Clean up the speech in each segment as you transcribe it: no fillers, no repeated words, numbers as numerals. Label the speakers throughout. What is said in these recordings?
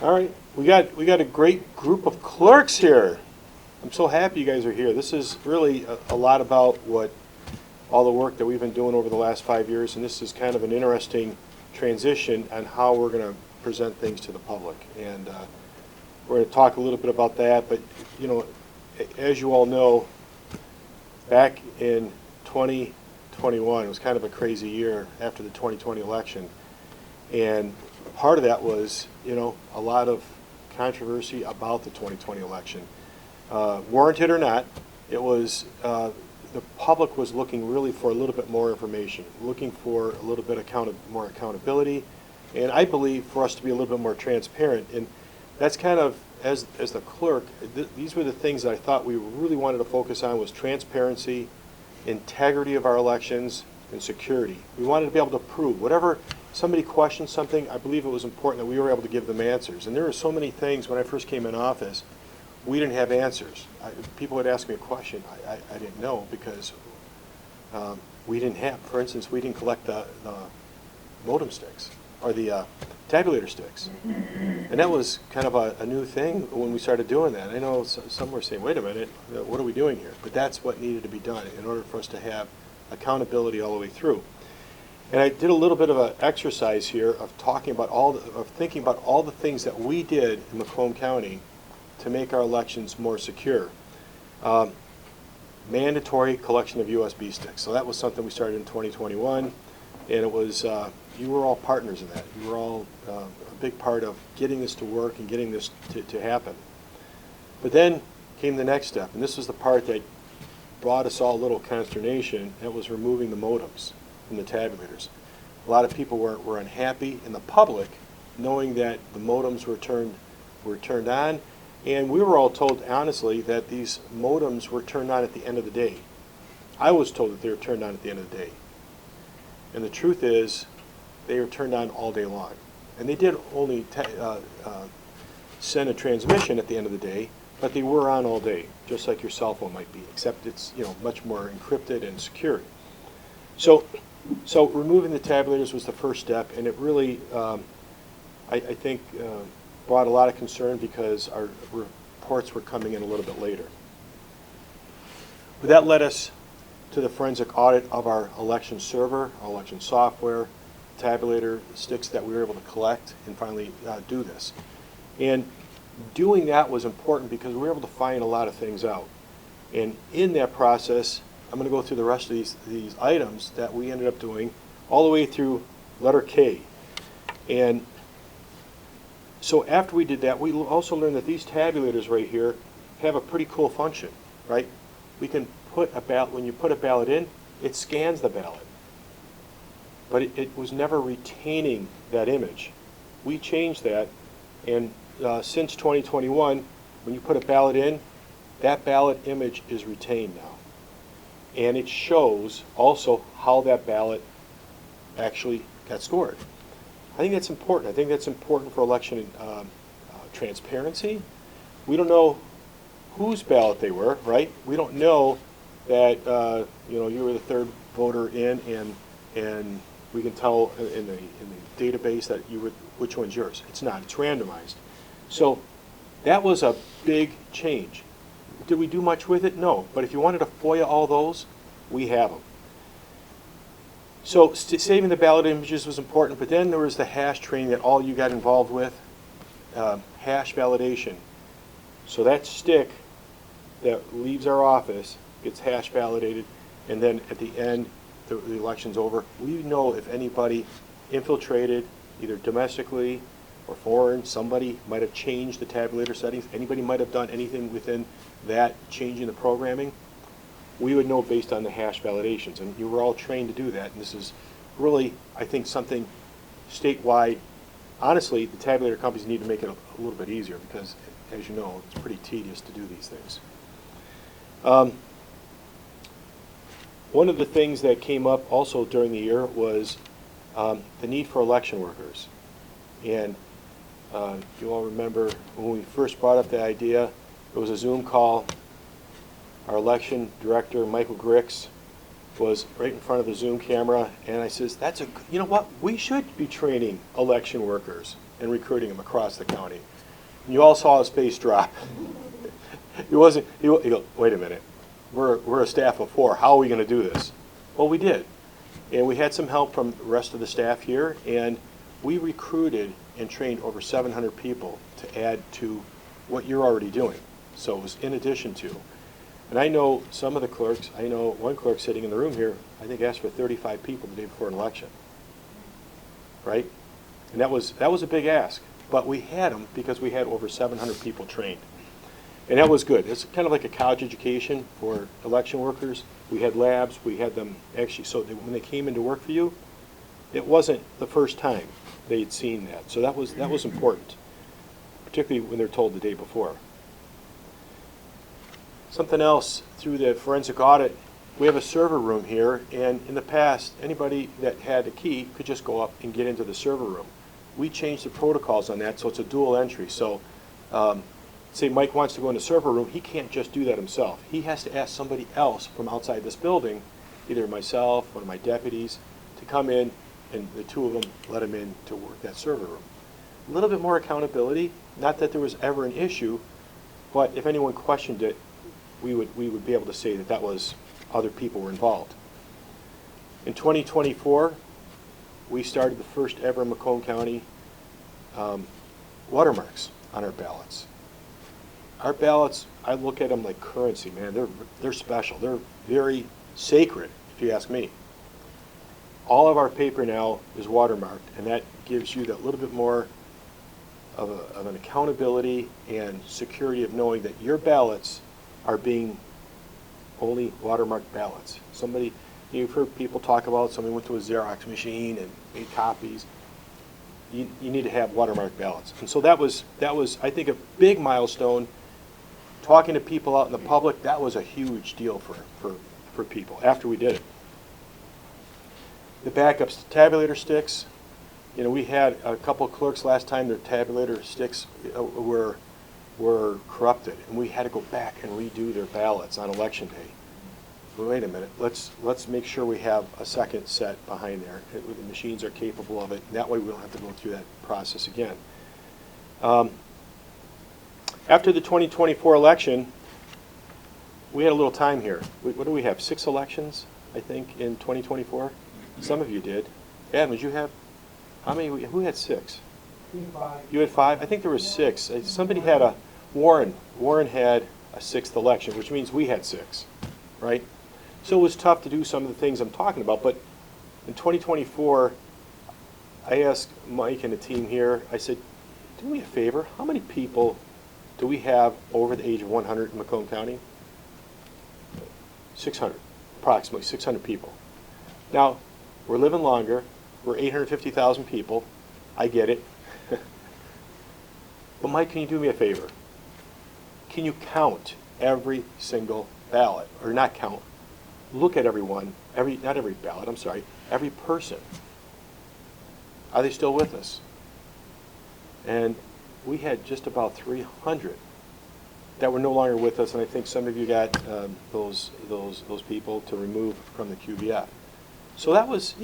Speaker 1: All right, we got a great group of clerks here. I'm so happy you guys are here. This is really a lot about what all the work that we've been doing over the last 5 years, and this is kind of an interesting transition on how we're going to present things to the public. And we're going to talk a little bit about that. But you know, as you all know, back in 2021, it was kind of a crazy year after the 2020 election, and part of that was, you know, a lot of controversy about the 2020 election. Warranted or not, it was, the public was looking really for a little bit more information, looking for a little bit more accountability, and I believe for us to be a little bit more transparent. And that's kind of, as the clerk, these were the things that I thought we really wanted to focus on, was transparency, integrity of our elections, and security. We wanted to be able to prove whatever somebody questioned something. I believe it was important that we were able to give them answers. And there were so many things when I first came in office, we didn't have answers. People would ask me a question, I didn't know, because we didn't have, for instance, we didn't collect the modem sticks, or the tabulator sticks. And that was kind of a new thing when we started doing that. I know some were saying, wait a minute, what are we doing here? But that's what needed to be done in order for us to have accountability all the way through. And I did a little bit of an exercise here of talking about thinking about all the things that we did in Macomb County to make our elections more secure. Mandatory collection of USB sticks. So that was something we started in 2021, and it was, you were all partners in that. You were all a big part of getting this to work and getting this to happen. But then came the next step, and this was the part that brought us all a little consternation. That was removing the modems from the tabulators. A lot of people were unhappy in the public, knowing that the modems were turned on, and we were all told honestly that these modems were turned on at the end of the day. I was told that they were turned on at the end of the day, and the truth is, they were turned on all day long. And they did only send a transmission at the end of the day, but they were on all day, just like your cell phone might be, except it's, you know, much more encrypted and secured. So removing the tabulators was the first step, and it really, I think, brought a lot of concern because our reports were coming in a little bit later. But that led us to the forensic audit of our election server, our election software, tabulator sticks that we were able to collect and finally do this. And doing that was important because we were able to find a lot of things out. And in that process, I'm going to go through the rest of these items that we ended up doing all the way through letter K. And so after we did that, we also learned that these tabulators right here have a pretty cool function, right? We can put a ballot, when you put a ballot in, it scans the ballot. But it was never retaining that image. We changed that, and since 2021, when you put a ballot in, that ballot image is retained now. And it shows also how that ballot actually got scored. I think that's important. I think that's important for election transparency. We don't know whose ballot they were, right? We don't know that you know, you were the third voter in, and we can tell in the database that you were, which one's yours. It's not. It's randomized. So that was a big change. Did we do much with it? No. But if you wanted to FOIA all those, we have them. So saving the ballot images was important, but then there was the hash training that all you got involved with, hash validation. So that stick that leaves our office gets hash validated, and then at the end, the election's over. We know if anybody infiltrated, either domestically or foreign, somebody might have changed the tabulator settings, anybody might have done anything within that, changing the programming. We would know based on the hash validations, and you were all trained to do that. And this is really, I think, something statewide. Honestly, the tabulator companies need to make it a little bit easier because, as you know, it's pretty tedious to do these things. One of the things that came up also during the year was the need for election workers. And you all remember when we first brought up the idea, it was a Zoom call. Our election director, Michael Grix, was right in front of the Zoom camera, and I says, you know what, we should be training election workers and recruiting them across the county. And you all saw his face drop. He goes, wait a minute, we're a staff of 4, how are we going to do this? Well, we did. And we had some help from the rest of the staff here, and we recruited and trained over 700 people to add to what you're already doing. So it was in addition to. And I know some of the clerks, I know one clerk sitting in the room here, I think asked for 35 people the day before an election, right? And that was a big ask, but we had them because we had over 700 people trained. And that was good. It's kind of like a college education for election workers. We had labs, we had them actually, so that when they came into work for you, it wasn't the first time they'd seen that. So that was important, particularly when they're told the day before. Something else, through the forensic audit, we have a server room here, and in the past, anybody that had a key could just go up and get into the server room. We changed the protocols on that, so it's a dual entry. So, say Mike wants to go in the server room, he can't just do that himself. He has to ask somebody else from outside this building, either myself, one of my deputies, to come in, and the two of them let him in to work that server room. A little bit more accountability, not that there was ever an issue, but if anyone questioned it, we would be able to say that was other people were involved. In 2024, we started the first ever Macomb County watermarks on our ballots. Our ballots, I look at them like currency, man. They're special. They're very sacred, if you ask me. All of our paper now is watermarked, and that gives you that little bit more of an accountability and security of knowing that your ballots are being only watermarked ballots. You've heard people talk about somebody went to a Xerox machine and made copies. You need to have watermarked ballots. And so that was I think a big milestone. Talking to people out in the public, that was a huge deal for people after we did it. The backups, the tabulator sticks, we had a couple of clerks last time, their tabulator sticks were corrupted, and we had to go back and redo their ballots on election day. Wait a minute, let's make sure we have a second set behind there. The machines are capable of it, and that way we don't have to go through that process again. After the 2024 election, we had a little time here. What do we have, 6 elections, I think, in 2024? Some of you did. Adam, did you have, how many, who had 6?
Speaker 2: 5.
Speaker 1: You had 5? I think there was 6. Somebody had Warren had a 6th election, which means we had 6, right? So it was tough to do some of the things I'm talking about, but in 2024, I asked Mike and the team here, I said, do me a favor, how many people do we have over the age of 100 in Macomb County? 600, approximately 600 people. Now, we're living longer, we're 850,000 people, I get it. But Mike, can you do me a favor? Can you count every single ballot, or not count, look at everyone, not every ballot, I'm sorry, every person. Are they still with us? And we had just about 300 that were no longer with us, and I think some of you got those people to remove from the QVF. So that was,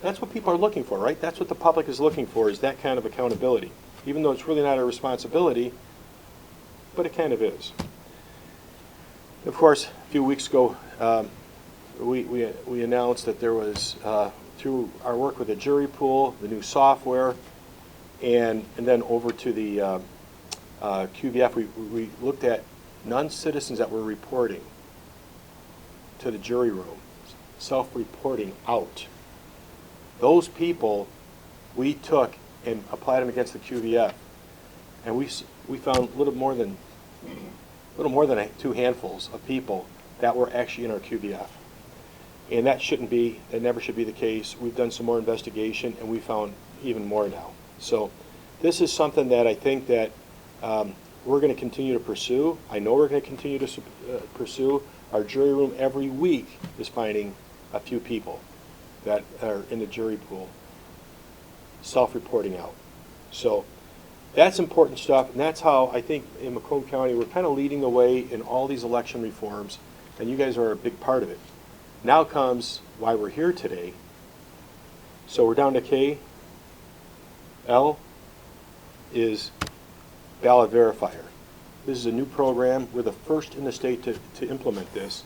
Speaker 1: that's what people are looking for, right? That's what the public is looking for, is that kind of accountability. Even though it's really not our responsibility, but it kind of is. Of course, a few weeks ago, we announced that there was, through our work with the jury pool, the new software, and then over to the QVF, we looked at non-citizens that were reporting to the jury room, self-reporting out. Those people we took and applied them against the QVF, and we found a little more than 2 handfuls of people that were actually in our QVF. And that never should be the case. We've done some more investigation, and we found even more now. So this is something that I think that we're going to continue to pursue. I know we're going to continue to pursue. Our jury room every week is finding a few people that are in the jury pool self-reporting out. So that's important stuff, and that's how I think in Macomb County we're kind of leading the way in all these election reforms, and you guys are a big part of it. Now comes why we're here today. So we're down to K. L is Ballot Verifier. This is a new program. We're the first in the state to implement this.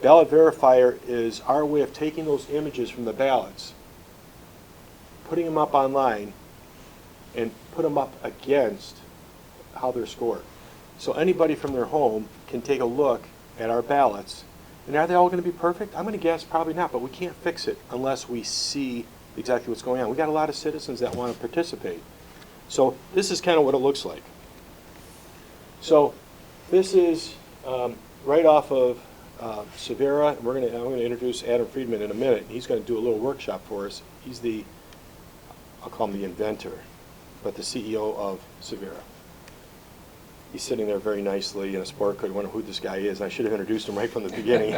Speaker 1: Ballot Verifier is our way of taking those images from the ballots, putting them up online, and put them up against how they're scored. So anybody from their home can take a look at our ballots. And are they all going to be perfect? I'm going to guess probably not, but we can't fix it unless we see exactly what's going on. We got a lot of citizens that want to participate. So this is kind of what it looks like. So this is right off of Civera. I'm going to introduce Adam Friedman in a minute. He's going to do a little workshop for us. He's the, I'll call him the inventor, but the CEO of Civera. He's sitting there very nicely in a sport coat. I wonder who this guy is. I should have introduced him right from the beginning.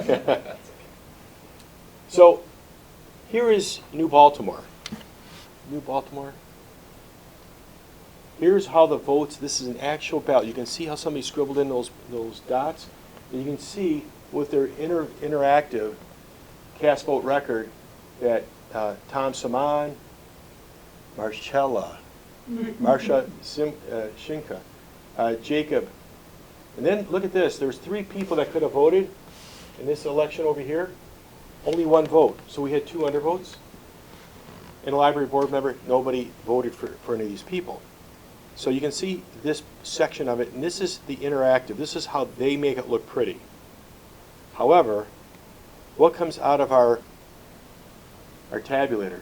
Speaker 1: So here is New Baltimore. New Baltimore. Here's how the votes, this is an actual ballot. You can see how somebody scribbled in those dots. And you can see with their interactive cast vote record that Tom Saman, Marcella, Marsha Shinka, Jacob. And then look at this. There's 3 people that could have voted in this election over here. Only 1 vote. So we had 2 undervotes. And a library board member, nobody voted for any of these people. So you can see this section of it, and this is the interactive. This is how they make it look pretty. However, what comes out of our tabulator?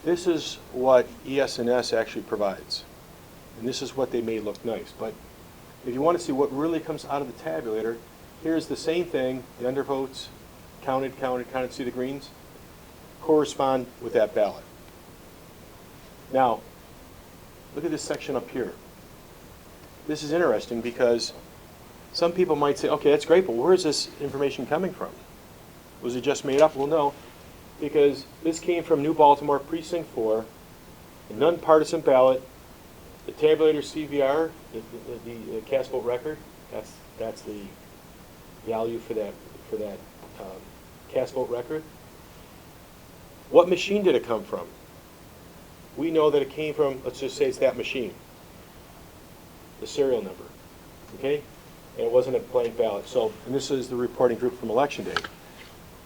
Speaker 1: This is what ES&S actually provides. And this is what they made look nice. But if you want to see what really comes out of the tabulator, here's the same thing. The undervotes, counted, see the greens, correspond with that ballot. Now, look at this section up here. This is interesting because some people might say, okay, that's great, but where is this information coming from? Was it just made up? Well, no, because this came from New Baltimore, Precinct 4, a nonpartisan ballot, the tabulator CVR, the cast vote record, that's the value for that cast vote record. What machine did it come from? We know that it came from, let's just say it's that machine, the serial number, okay? And it wasn't a blank ballot. So, and this is the reporting group from Election Day.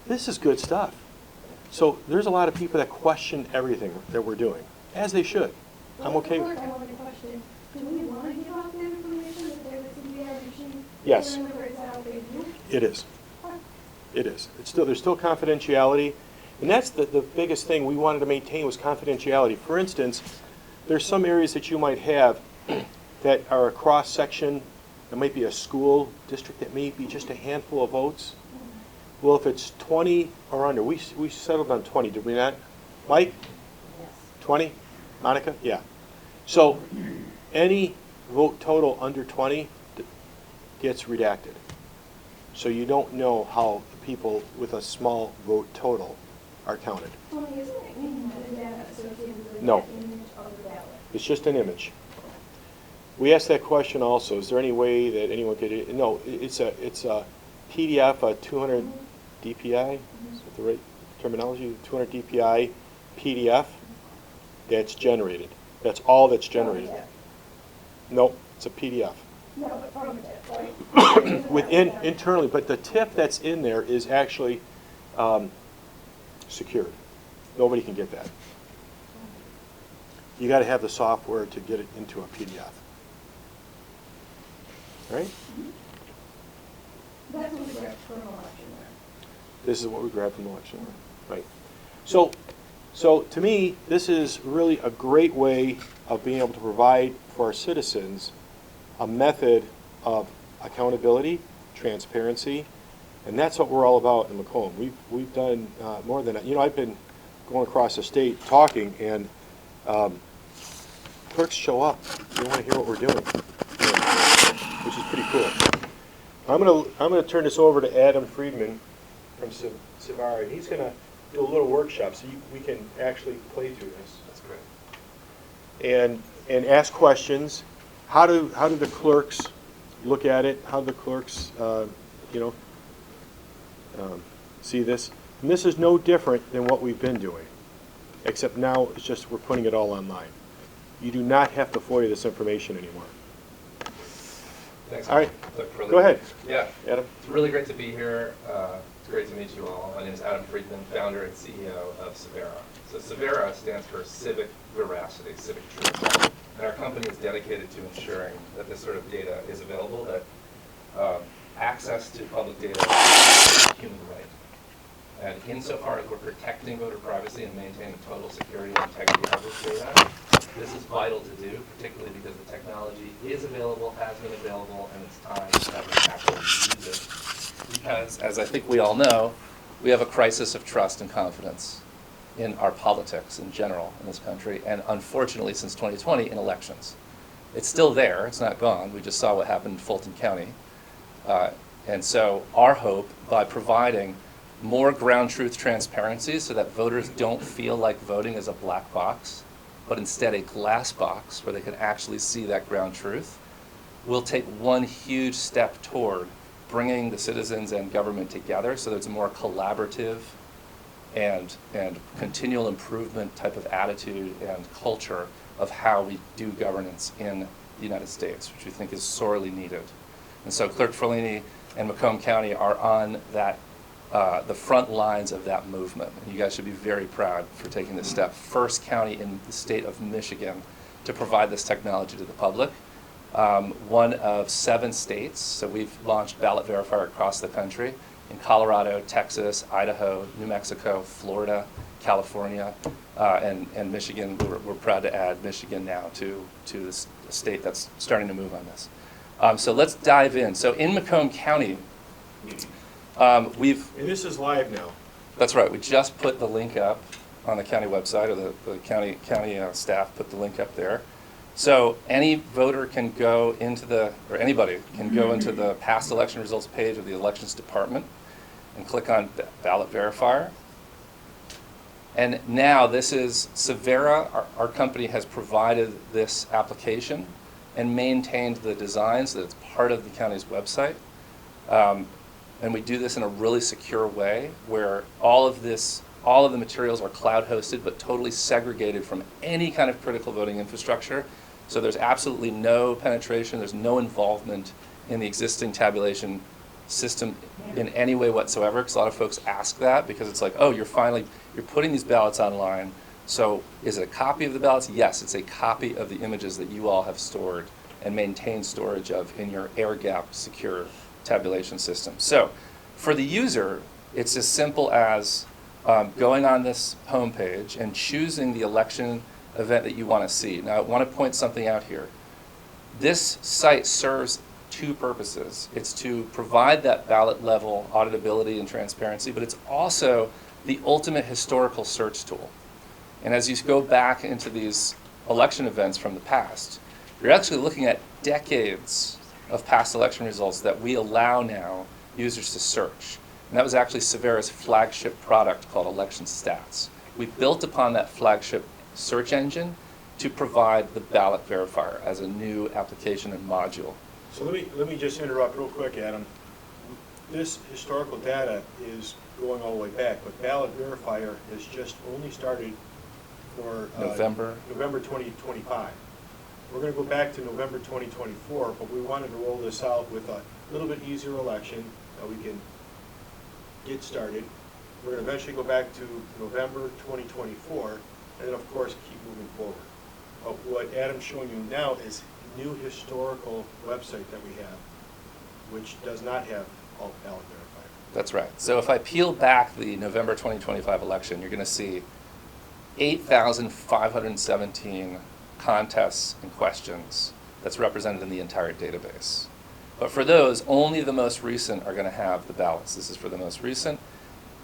Speaker 1: This is good stuff. So there's a lot of people that question everything that we're doing, as they should. I'm okay with it.
Speaker 2: I wanted to question, do we want to give out that information that there's a CVR machine?
Speaker 1: Yes. It is. It is. There's still confidentiality. And that's the biggest thing we wanted to maintain was confidentiality. For instance, there's some areas that you might have that are a cross-section. It might be a school district that may be just a handful of votes. Well, if it's 20 or under, we settled on 20, did we not? Mike?
Speaker 2: Yes.
Speaker 1: 20? Monica? Yeah. So any vote total under 20 gets redacted. So you don't know how the people with a small vote total are counted. No. It's just an image. We asked that question also. Is there any way that anyone could? No. It's a PDF, a 200 DPI. Is that the right terminology? 200 DPI PDF that's generated. That's all that's generated. No, it's a PDF.
Speaker 2: No, but from the tip, right?
Speaker 1: Within internally, but the tip that's in there is actually secured. Nobody can get that. You got to have the software to get it into a PDF. Right?
Speaker 2: That's what we grabbed from election.
Speaker 1: This is what we grabbed from the election. Right. So to me, this is really a great way of being able to provide for our citizens a method of accountability, transparency, and that's what we're all about in Macomb. We've done more than that. You know, I've been going across the state talking, and clerks show up. They want to hear what we're doing, which is pretty cool. I'm gonna turn this over to Adam Friedman from Civera. He's gonna do a little workshop so we can actually play through this.
Speaker 3: That's great.
Speaker 1: And ask questions. How do the clerks look at it? How do the clerks see this? And this is no different than what we've been doing, except now it's just we're putting it all online. You do not have to FOIA this information anymore.
Speaker 4: Thanks.
Speaker 1: All right.
Speaker 4: Look,
Speaker 1: Go ahead.
Speaker 4: Yeah,
Speaker 1: Adam?
Speaker 4: it's really great to be here. It's great to meet you all. My name is Adam Friedman, founder and CEO of Civera. So Civera stands for civic veracity, civic truth. And our company is dedicated to ensuring that this sort of data is available, that access to public data is a human right. And insofar as we're protecting voter privacy and maintaining total security and integrity of this data, this is vital to do, particularly because the technology is available, has been available, and it's time that we actually use it. Because, as I think we all know, we have a crisis of trust and confidence in our politics in general in this country, and unfortunately since 2020 in elections. It's still there, it's not gone. We just saw what happened in Fulton County. And so our hope, by providing more ground truth transparency so that voters don't feel like voting is a black box, but instead a glass box where they can actually see that ground truth, will take one huge step toward bringing the citizens and government together so that it's a more collaborative and continual improvement type of attitude and culture of how we do governance in the United States, which we think is sorely needed. And so Clerk Forlini and Macomb County are on that the front lines of that movement. And you guys should be very proud for taking this step. First county in the state of Michigan to provide this technology to the public. One of 7 states, so we've launched Ballot Verifier across the country in Colorado, Texas, Idaho, New Mexico, Florida, California, and Michigan. We're proud to add Michigan now to this state that's starting to move on this. So let's dive in. So in Macomb County,
Speaker 1: And this is live now.
Speaker 4: that's right, we just put the link up on the county website, or the county staff put the link up there. So any voter can go into or anybody can go into the past election results page of the Elections Department and click on Ballot Verifier. And now this is Civera, our company has provided this application and maintained the design so that it's part of the county's website. And we do this in a really secure way where all of the materials are cloud hosted but totally segregated from any kind of critical voting infrastructure. So there's absolutely no penetration, there's no involvement in the existing tabulation system in any way whatsoever, because a lot of folks ask that because it's like, oh, you're putting these ballots online, so is it a copy of the ballots? Yes, it's a copy of the images that you all have stored and maintain storage of in your air-gapped secure tabulation system. So for the user, it's as simple as going on this homepage and choosing the election event that you want to see. Now I want to point something out here. This site serves 2 purposes. It's to provide that ballot level auditability and transparency, but it's also the ultimate historical search tool. And as you go back into these election events from the past, you're actually looking at decades of past election results that we allow now users to search. And that was actually Civera's flagship product called Election Stats. We built upon that flagship search engine to provide the Ballot Verifier as a new application and module.
Speaker 1: So let me just interrupt real quick, Adam. This historical data is going all the way back, but Ballot Verifier has just only started for
Speaker 4: November
Speaker 1: 2025. We're going to go back to November 2024, but we wanted to roll this out with a little bit easier election that we can get started. We're going to eventually go back to November 2024, and then of course keep moving forward. But what Adam's showing you now is a new historical website that we have, which does not have all Ballot Verifier.
Speaker 4: That's right. So if I peel back the November 2025 election, you're going to see 8,517 contests and questions that's represented in the entire database. But for those, only the most recent are going to have the ballots. This is for the most recent.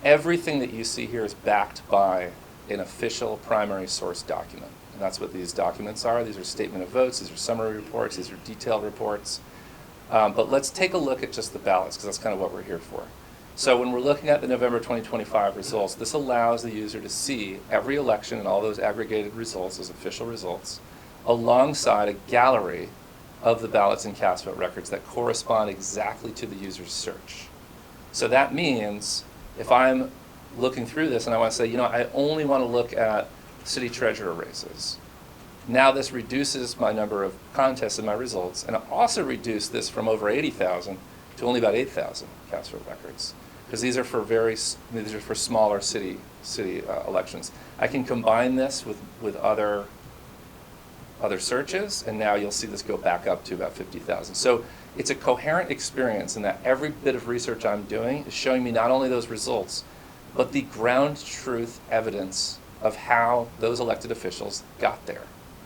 Speaker 4: Everything that you see here is backed by an official primary source document. And that's what these documents are. These are statement of votes, these are summary reports, these are detailed reports. But let's take a look at just the ballots, because that's kind of what we're here for. So when we're looking at the November 2025 results, this allows the user to see every election and all those aggregated results as official results, alongside a gallery of the ballots and cast vote records that correspond exactly to the user's search. So that means if I'm
Speaker 3: looking through this and I want to say, you know, I only want to look at city treasurer races. Now this reduces my number of contests in my results, and it also reduced this from over 80,000 to only about 8,000 cast vote records, because these are for smaller city elections. I can combine this with other searches, and now you'll see this go back up to about 50,000. So it's a coherent experience in that every bit of research I'm doing is showing me not only those results, but the ground truth evidence of how those elected officials got there,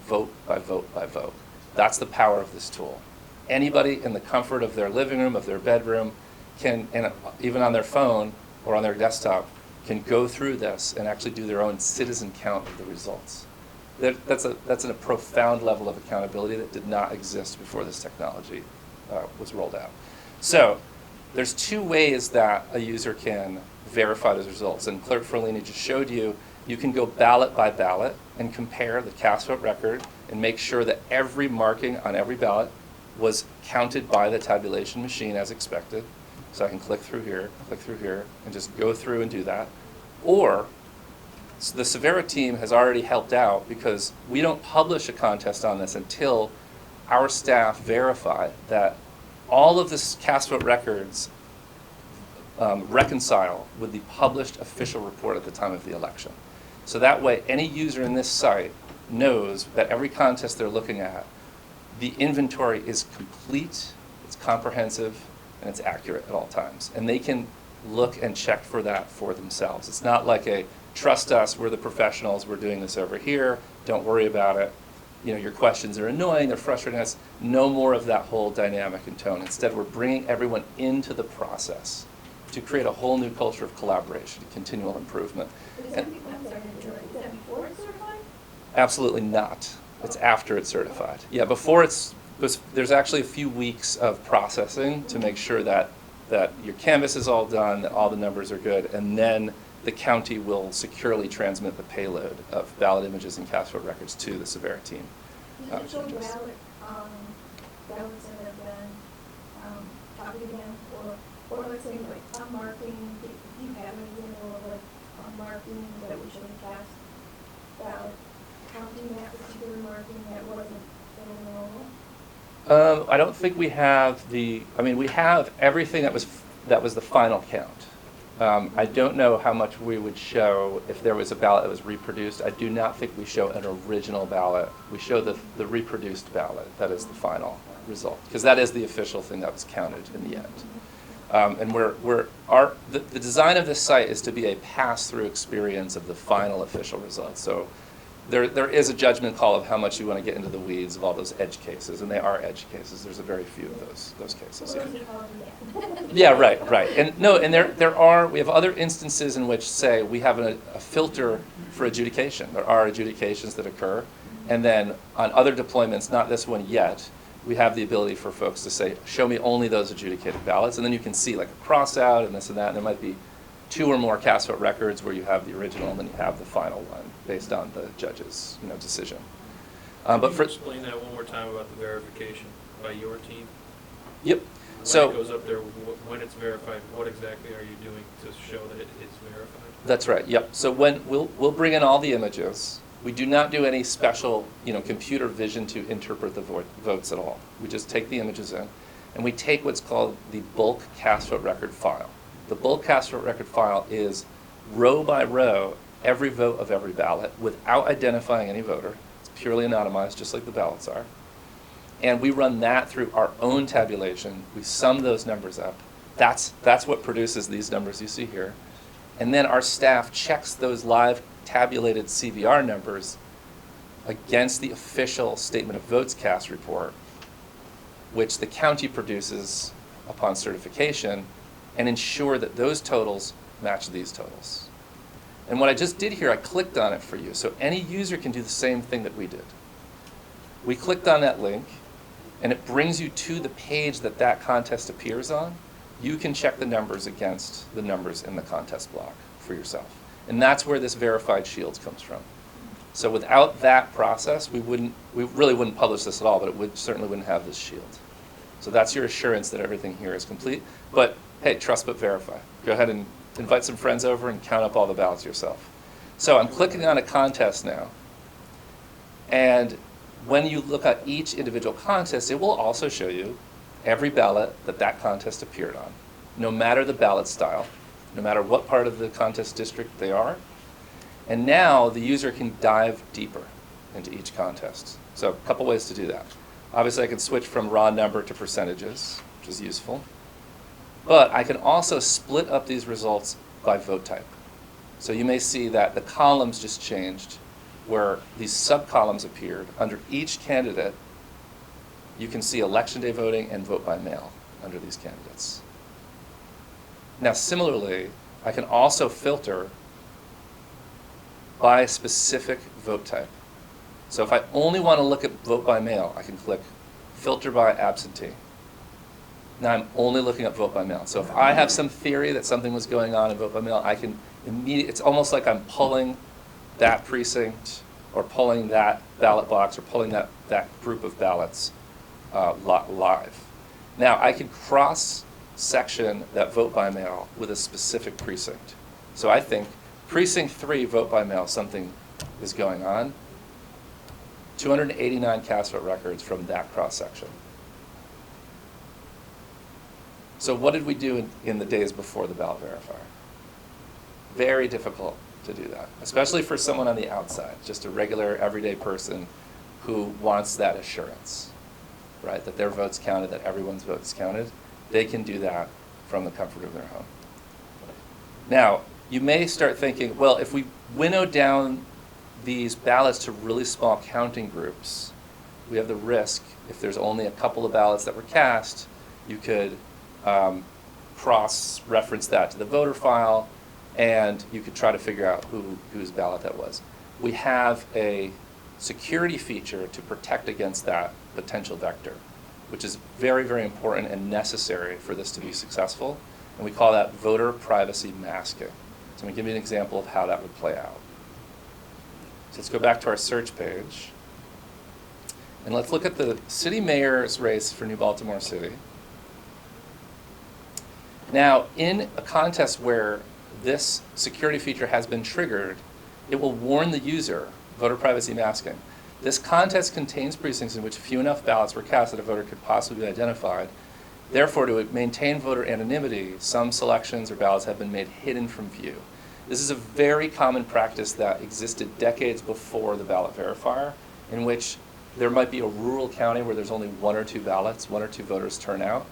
Speaker 3: vote by vote by vote. That's the power of this tool. Anybody in the comfort of their living room, of their bedroom, can, and even on their phone or on their desktop, can go through this and actually do their own citizen count of the results. That's a profound level of accountability that did not exist before this technology was rolled out. So there's two ways that a user can verify those results. And Clerk Forlini just showed you, you can go ballot by ballot and compare the cast vote record and make sure that every marking on every ballot was counted by the tabulation machine as expected. So I can click through here, and just go through and do that. Or, so the Civera team has already helped out because we don't publish a contest on this until our staff verify that all of the cast vote records reconcile with the published official report at the time of the election. So that way, any user in this site knows that every contest they're looking at, the inventory is complete, it's comprehensive, and it's accurate at all times. And they can look and check for that for themselves. It's not like a, trust us, we're the professionals, we're doing this over here, don't worry about it. You know, your questions are annoying, they're frustrating us. No more of that whole dynamic and tone. Instead, we're bringing everyone into the process to create a whole new culture of collaboration, continual improvement.
Speaker 2: Is that before it's certified?
Speaker 3: Absolutely not. It's after it's certified. Yeah, before there's actually a few weeks of processing to make sure that your canvas is all done, that all the numbers are good, and then the county will securely transmit the payload of ballot images and cast vote records to the Civera team.
Speaker 2: Is it showing ballots that have been copied again, or let's say like I'm marking, do you have an example of like a marking that we should have cast ballot, counting that particular marking that wasn't filling normal?
Speaker 3: I don't think we have we have everything that was the final count. I don't know how much we would show if there was a ballot that was reproduced. I do not think we show an original ballot. We show the reproduced ballot. That is the final result, because that is the official thing that was counted in the end. And the design of this site is to be a pass-through experience of the final official results. So there is a judgment call of how much you want to get into the weeds of all those edge cases, and they are edge cases. There's a very few of those cases. Yeah, right. And we have other instances in which, say, we have a filter for adjudication. There are adjudications that occur, and then on other deployments, not this one yet, we have the ability for folks to say, show me only those adjudicated ballots, and then you can see like a cross out and this and that, and there might be 2 or more cast vote records where you have the original and then you have the final one based on the judge's decision.
Speaker 5: Can you explain that one more time about the verification by your team?
Speaker 3: Yep.
Speaker 5: When it goes up there, when it's verified, what exactly are you doing to show that it is verified?
Speaker 3: That's right. Yep. So when we'll bring in all the images. We do not do any special computer vision to interpret the votes at all. We just take the images in, and we take what's called the bulk cast vote record file. The bulk cast vote record file is row by row every vote of every ballot without identifying any voter. It's purely anonymized, just like the ballots are. And we run that through our own tabulation. We sum those numbers up. That's what produces these numbers you see here. And then our staff checks those live tabulated CVR numbers against the official statement of votes cast report, which the county produces upon certification, and ensure that those totals match these totals. And what I just did here, I clicked on it for you, so any user can do the same thing that we did. We clicked on that link, and it brings you to the page that contest appears on. You can check the numbers against the numbers in the contest block for yourself. And that's where this verified shields comes from. So without that process, we really wouldn't publish this at all, but it certainly wouldn't have this shield. So that's your assurance that everything here is complete. But hey, trust but verify. Go ahead and invite some friends over and count up all the ballots yourself. So I'm clicking on a contest now. And when you look at each individual contest, it will also show you every ballot that that contest appeared on, no matter the ballot style, no matter what part of the contest district they are. And now the user can dive deeper into each contest. So a couple ways to do that. Obviously, I can switch from raw number to percentages, which is useful. But I can also split up these results by vote type. So you may see that the columns just changed, where these sub-columns appeared. Under each candidate, you can see election day voting and vote by mail under these candidates. Now, similarly, I can also filter by specific vote type. So if I only want to look at vote by mail, I can click filter by absentee. Now I'm only looking at vote by mail. So if I have some theory that something was going on in vote by mail, I can immediately, it's almost like I'm pulling that precinct or pulling that ballot box or pulling that group of ballots live. Now I can cross-section that vote by mail with a specific precinct. So I think precinct 3 vote by mail, something is going on. 289 cast vote records from that cross-section. So what did we do in the days before the ballot verifier? Very difficult to do that, especially for someone on the outside, just a regular, everyday person who wants that assurance, right? That their vote's counted, that everyone's vote is counted. They can do that from the comfort of their home. Now, you may start thinking, well, if we winnow down these ballots to really small counting groups, we have the risk, if there's only a couple of ballots that were cast, you could cross-reference that to the voter file, and you could try to figure out whose ballot that was. We have a security feature to protect against that potential vector, which is very, very important and necessary for this to be successful, and we call that voter privacy masking. So I'm going to give you an example of how that would play out. So let's go back to our search page, and let's look at the city mayor's race for New Baltimore City. Now, in a contest where this security feature has been triggered, it will warn the user, voter privacy masking. This contest contains precincts in which few enough ballots were cast that a voter could possibly be identified. Therefore, to maintain voter anonymity, some selections or ballots have been made hidden from view. This is a very common practice that existed decades before the ballot verifier, in which there might be a rural county where there's only 1 or 2 ballots, 1 or 2 voters turn out.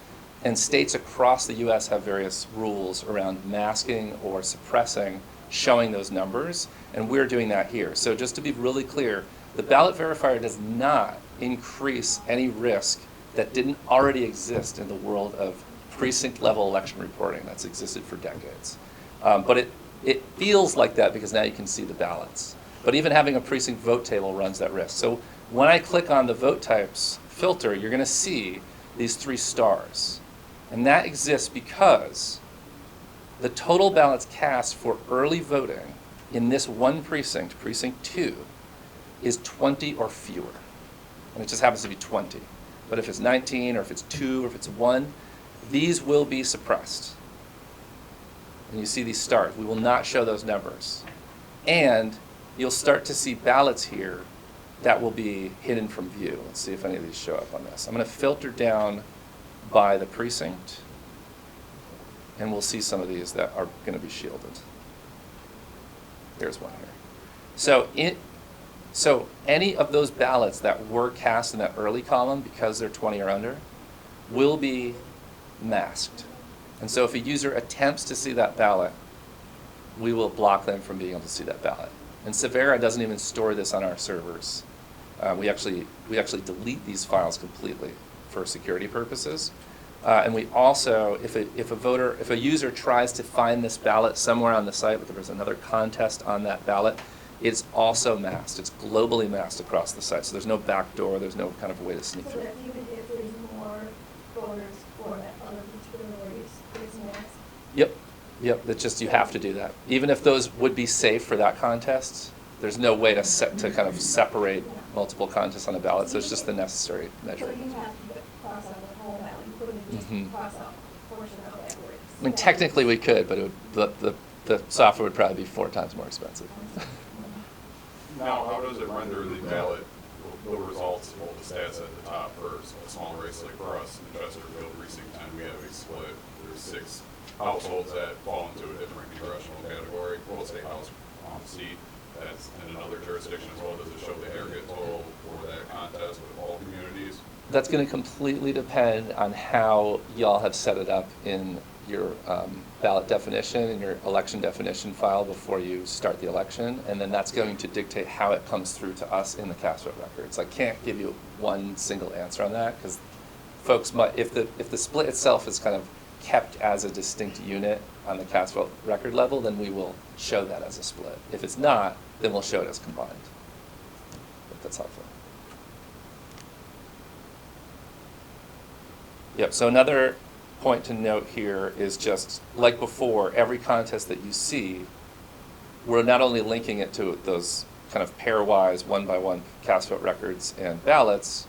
Speaker 3: And states across the US have various rules around masking or suppressing, showing those numbers, and we're doing that here. So just to be really clear, the ballot verifier does not increase any risk that didn't already exist in the world of precinct-level election reporting that's existed for decades. But it feels like that because now you can see the ballots. But even having a precinct vote table runs that risk. So when I click on the vote types filter, you're going to see these 3 stars. And that exists because the total ballots cast for early voting in this one precinct, precinct 2, is 20 or fewer. And it just happens to be 20. But if it's 19, or if it's 2, or if it's 1, these will be suppressed. And you see these stars. We will not show those numbers. And you'll start to see ballots here that will be hidden from view. Let's see if any of these show up on this. I'm going to filter down by the precinct, and we'll see some of these that are going to be shielded. There's one here. So any of those ballots that were cast in that early column, because they're 20 or under, will be masked. And so if a user attempts to see that ballot, we will block them from being able to see that ballot. And Civera doesn't even store this on our servers. We actually delete these files completely for security purposes. And we also, if a user tries to find this ballot somewhere on the site, but there's another contest on that ballot, it's also masked. It's globally masked across the site. So there's no backdoor, there's no kind of way to sneak
Speaker 2: So
Speaker 3: through.
Speaker 2: that even if there's more voters for that other particular race, it's masked?
Speaker 3: Yep, that's just, you have to do that. Even if those would be safe for that contest, there's no way to kind of separate multiple contests on a ballot, so it's just the necessary measure.
Speaker 2: So you have to cross out the whole ballot, you couldn't just
Speaker 3: Mhm.
Speaker 2: cross out a portion of that race?
Speaker 3: I mean, technically we could, but it would, the software would probably be 4 times more expensive.
Speaker 6: Now, how does it render the ballot, the results, well, the stats at the top for a small race like for us in Chesterfield Precinct 10, we have a split. There's 6 households that fall into a different congressional category. We'll say house seat that's in another jurisdiction as well. Does it show the aggregate total for that contest with all communities?
Speaker 3: That's going to completely depend on how y'all have set it up in your ballot definition and your election definition file before you start the election, and then that's going to dictate how it comes through to us in the cast vote records. I can't give you one single answer on that because folks might, if the split itself is kind of kept as a distinct unit on the cast vote record level, then we will show that as a split. If it's not, then we'll show it as combined. If that's helpful. Yep, so another point to note here is just, like before, every contest that you see, we're not only linking it to those kind of pairwise, one-by-one cast vote records and ballots,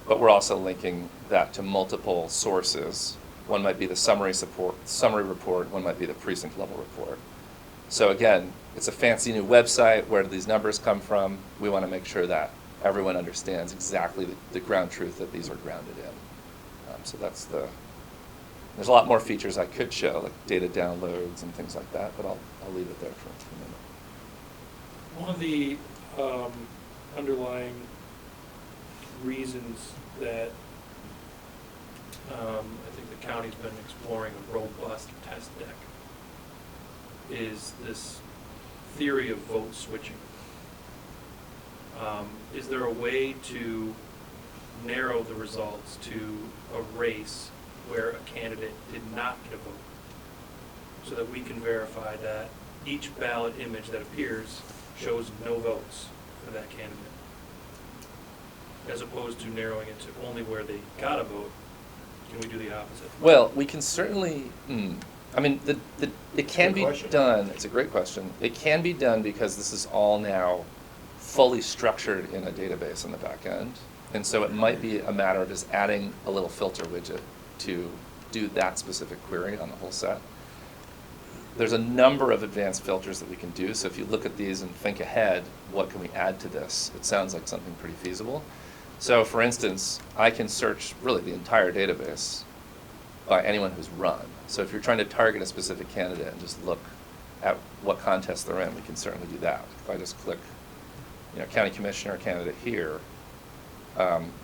Speaker 3: but we're also linking that to multiple sources. One might be the summary report, one might be the precinct level report. So again, it's a fancy new website. Where do these numbers come from? We want to make sure that everyone understands exactly the ground truth that these are grounded in. So that's there's a lot more features I could show, like data downloads and things like that, but I'll leave it there for a minute.
Speaker 5: One of the underlying reasons that I think the county's been exploring a robust test deck is this theory of vote switching. Is there a way to narrow the results to a race where a candidate did not get a vote, so that we can verify that each ballot image that appears shows no votes for that candidate, as opposed to narrowing it to only where they got a vote? Can we do the opposite?
Speaker 3: Well, we can certainly, I mean, it can be
Speaker 1: question.
Speaker 3: done. It's a great question. It can be done because this is all now fully structured in a database on the back end. And so it might be a matter of just adding a little filter widget to do that specific query on the whole set. There's a number of advanced filters that we can do. So if you look at these and think ahead, what can we add to this? It sounds like something pretty feasible. So for instance, I can search really the entire database by anyone who's run. So if you're trying to target a specific candidate and just look at what contest they're in, we can certainly do that. If I just click, county commissioner candidate here,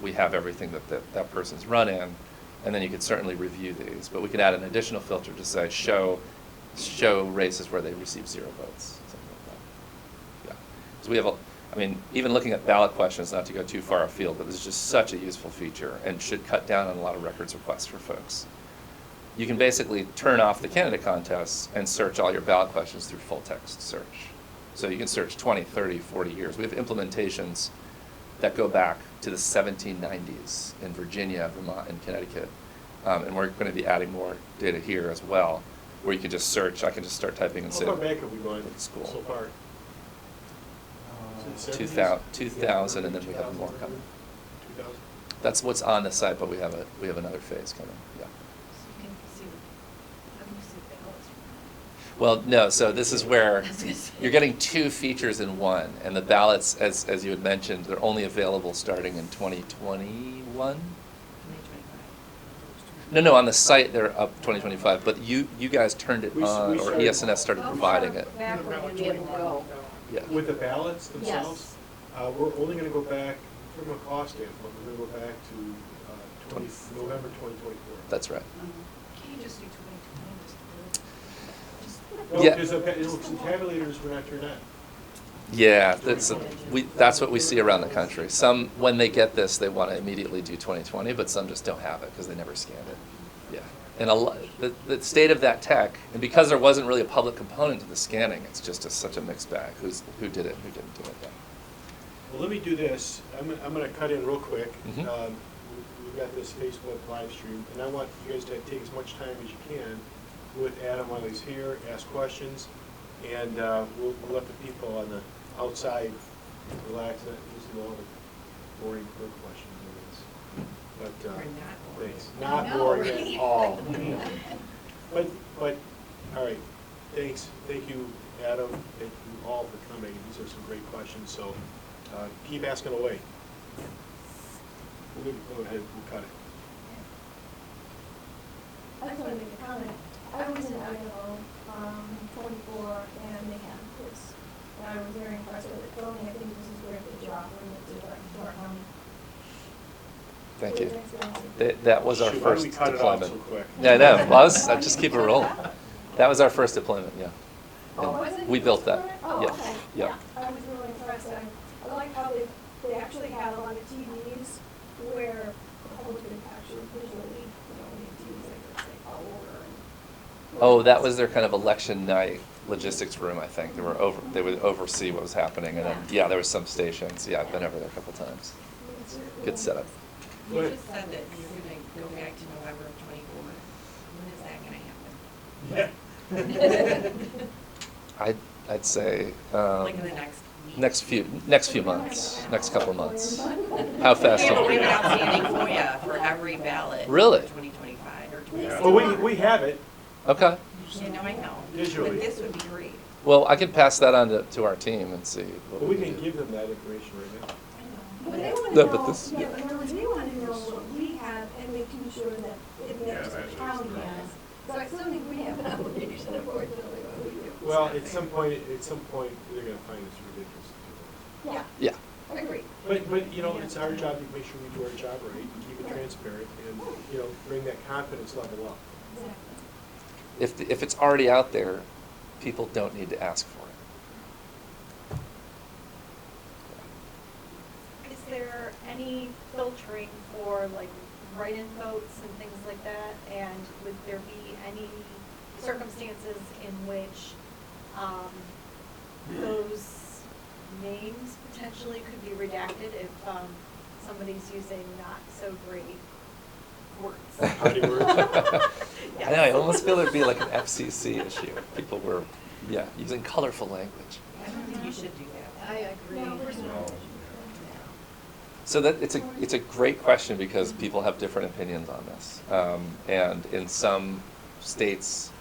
Speaker 3: we have everything that person's run in, and then you could certainly review these. But we could add an additional filter to say show races where they received 0 votes, something like that. Yeah. So we have even looking at ballot questions, not to go too far afield, but this is just such a useful feature and should cut down on a lot of records requests for folks. You can basically turn off the candidate contests and search all your ballot questions through full text search. So you can search 20, 30, 40 years. We have implementations that go back to the 1790s in Virginia, Vermont, and Connecticut. And we're going to be adding more data here as well, where you can just search. I can just start typing and say,
Speaker 1: How far back have we gone
Speaker 3: school.
Speaker 1: so far?
Speaker 3: 2000, and then we have more coming.
Speaker 1: 2000?
Speaker 3: That's what's on the site, but we have another phase coming. Yeah.
Speaker 2: So you can see, how can you see ballots from
Speaker 3: Well, no. So this is where
Speaker 2: that? I was gonna say.
Speaker 3: you're getting 2 features in one, and the ballots, as you had mentioned, they're only available starting in 2021. No, on the site they're up 2025, but you guys turned it
Speaker 1: We
Speaker 3: on, or
Speaker 1: started-
Speaker 3: ESNS started providing it.
Speaker 2: Back when we didn't go.
Speaker 3: Yeah.
Speaker 1: With the ballots themselves, we're only going to go back, from a cost standpoint, we're going to go back to November 2024.
Speaker 3: That's right.
Speaker 2: Can you just do 2020?
Speaker 1: No,
Speaker 3: Yeah.
Speaker 1: because the tabulators were not turned on.
Speaker 3: Yeah, that's what we see around the country. Some, when they get this, they want to immediately do 2020, but some just don't have it because they never scanned it. Yeah, and the state of that tech, and because there wasn't really a public component to the scanning, it's just such a mixed bag. Who did it and who didn't do it? Yeah.
Speaker 1: Well, let me do this. I'm going to cut in real quick.
Speaker 3: Mhm.
Speaker 1: We've got this Facebook live stream, and I want you guys to take as much time as you can with Adam while he's here, ask questions, and we'll let the people on the outside relax and listen to all the boring quick questions. I guess. But
Speaker 2: We're not boring.
Speaker 1: thanks.
Speaker 2: I
Speaker 1: Not
Speaker 2: know,
Speaker 1: boring
Speaker 2: right?
Speaker 1: at all. But, all right, thanks, thank you, Adam, thank you all for coming, these are some great questions, so, keep asking away. We'll go ahead, we'll cut it.
Speaker 2: I just want to make a comment. I was in Idaho, 24, and they had this. And I was very impressed with it. Tony, I think this is where the job when it's to our county.
Speaker 3: Thank you.
Speaker 2: Thanks, guys.
Speaker 3: That was our
Speaker 1: Shoot, why
Speaker 3: first
Speaker 1: did we cut it off
Speaker 3: deployment.
Speaker 1: so quick?
Speaker 3: Yeah, I know. Well, I just keep it rolling. That was our first deployment, yeah.
Speaker 2: Oh, was it?
Speaker 3: We built that.
Speaker 2: Oh,
Speaker 3: Yeah.
Speaker 2: okay.
Speaker 3: Yeah.
Speaker 2: I was really impressed. I like how they actually had a lot of TVs where the public could actually visually, TVs like say all over.
Speaker 3: Oh, that was their kind of election night logistics room, I think. They would oversee what was happening, and then, yeah, there was some stations. Yeah, I've been over there a couple times. Good setup.
Speaker 7: You
Speaker 1: But-
Speaker 7: just said that you're gonna go back to November of 24. When is that gonna happen?
Speaker 1: Yeah.
Speaker 3: I'd say
Speaker 7: Like in the next week?
Speaker 3: next few months, next couple months. How fast?
Speaker 7: We have
Speaker 3: will-
Speaker 7: an outstanding FOIA for every ballot.
Speaker 3: Really?
Speaker 7: For 2025 or 2026.
Speaker 1: Well, we have it,
Speaker 3: Okay.
Speaker 7: You know, I know.
Speaker 1: Visually.
Speaker 7: But this would be great.
Speaker 3: Well, I can pass that on to our team and see what
Speaker 1: but
Speaker 3: we
Speaker 1: we
Speaker 3: can
Speaker 1: can
Speaker 3: do.
Speaker 1: give them that information right now.
Speaker 2: But they want
Speaker 3: No,
Speaker 2: to
Speaker 3: but
Speaker 2: know,
Speaker 3: this-
Speaker 2: yeah, but in other words, they want to know what we have and making sure that it
Speaker 6: Yeah,
Speaker 2: matches
Speaker 6: matches.
Speaker 2: the county has. So I still think we have an obligation, unfortunately, what we do.
Speaker 1: Well, at some point, they're gonna find this ridiculous.
Speaker 2: Yeah,
Speaker 3: Yeah.
Speaker 2: I agree.
Speaker 1: But, it's our job to make sure we do our job right, and keep it transparent, and, bring that confidence level up.
Speaker 2: Exactly.
Speaker 3: If it's already out there, people don't need to ask for it.
Speaker 8: Is there any filtering for like write-in votes and things like that? And would there be any circumstances in which those names potentially could be redacted if somebody's using not so great words?
Speaker 1: Naughty words.
Speaker 3: I know, I almost feel it'd be like an FCC issue. People were, using colorful language.
Speaker 7: I don't think you should do that.
Speaker 8: I agree.
Speaker 2: No, we're not.
Speaker 3: So it's a great question because people have different opinions on this. And in some states,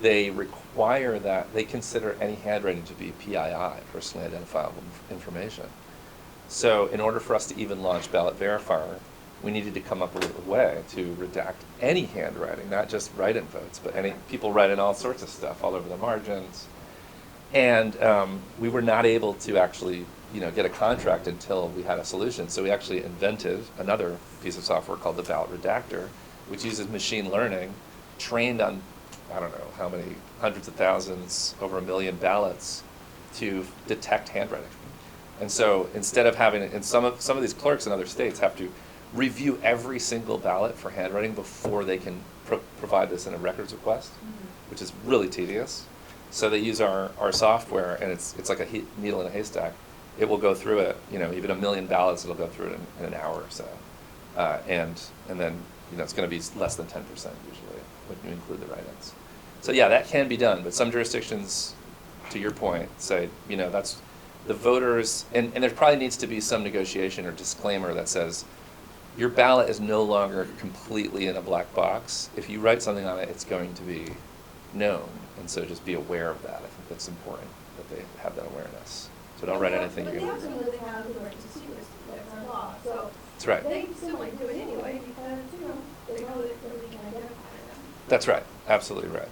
Speaker 3: they require that, they consider any handwriting to be PII, personally identifiable information. So in order for us to even launch Ballot Verifier, we needed to come up with a way to redact any handwriting, not just write-in votes, but people write in all sorts of stuff all over the margins. And we were not able to actually, get a contract until we had a solution. So we actually invented another piece of software called the Ballot Redactor, which uses machine learning, trained on, I don't know how many hundreds of thousands, over 1 million ballots, to detect handwriting. And so instead of having, and some of these clerks in other states have to review every single ballot for handwriting before they can provide this in a records request, which is really tedious. So they use our software, and it's like a needle in a haystack. It will go through it, even 1 million ballots, it'll go through it in an hour or so. And then, it's going to be less than 10% usually when you include the write-ins. So yeah, that can be done, but some jurisdictions, to your point, say, that's the voters, and there probably needs to be some negotiation or disclaimer that says, your ballot is no longer completely in a black box. If you write something on it, it's going to be known, and so just be aware of that. I think that's important, that they have that awareness. So don't write anything
Speaker 2: But
Speaker 3: you're
Speaker 2: they
Speaker 3: going to
Speaker 2: also know they have the right to secrecy, that's our law, so.
Speaker 3: That's right.
Speaker 2: They still might do it anyway because, they know that nobody can identify them.
Speaker 3: That's right, absolutely right.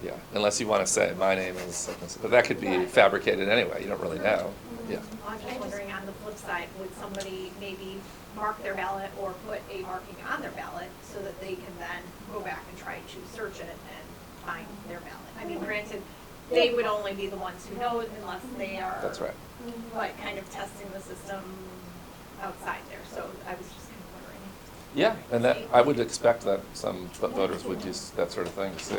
Speaker 3: Yeah, unless you want to say, my name is, but that could be fabricated anyway, you don't really know. Yeah.
Speaker 8: I'm just wondering, on the flip side, would somebody maybe mark their ballot or put a marking on their ballot so that they can then go back and try to search it and find their ballot? I mean, granted, they would only be the ones who know it unless they are.
Speaker 3: That's right.
Speaker 8: But kind of testing the system outside there, so I was just kind of wondering.
Speaker 3: Yeah, and that, I would expect that some voters would use that sort of thing to see,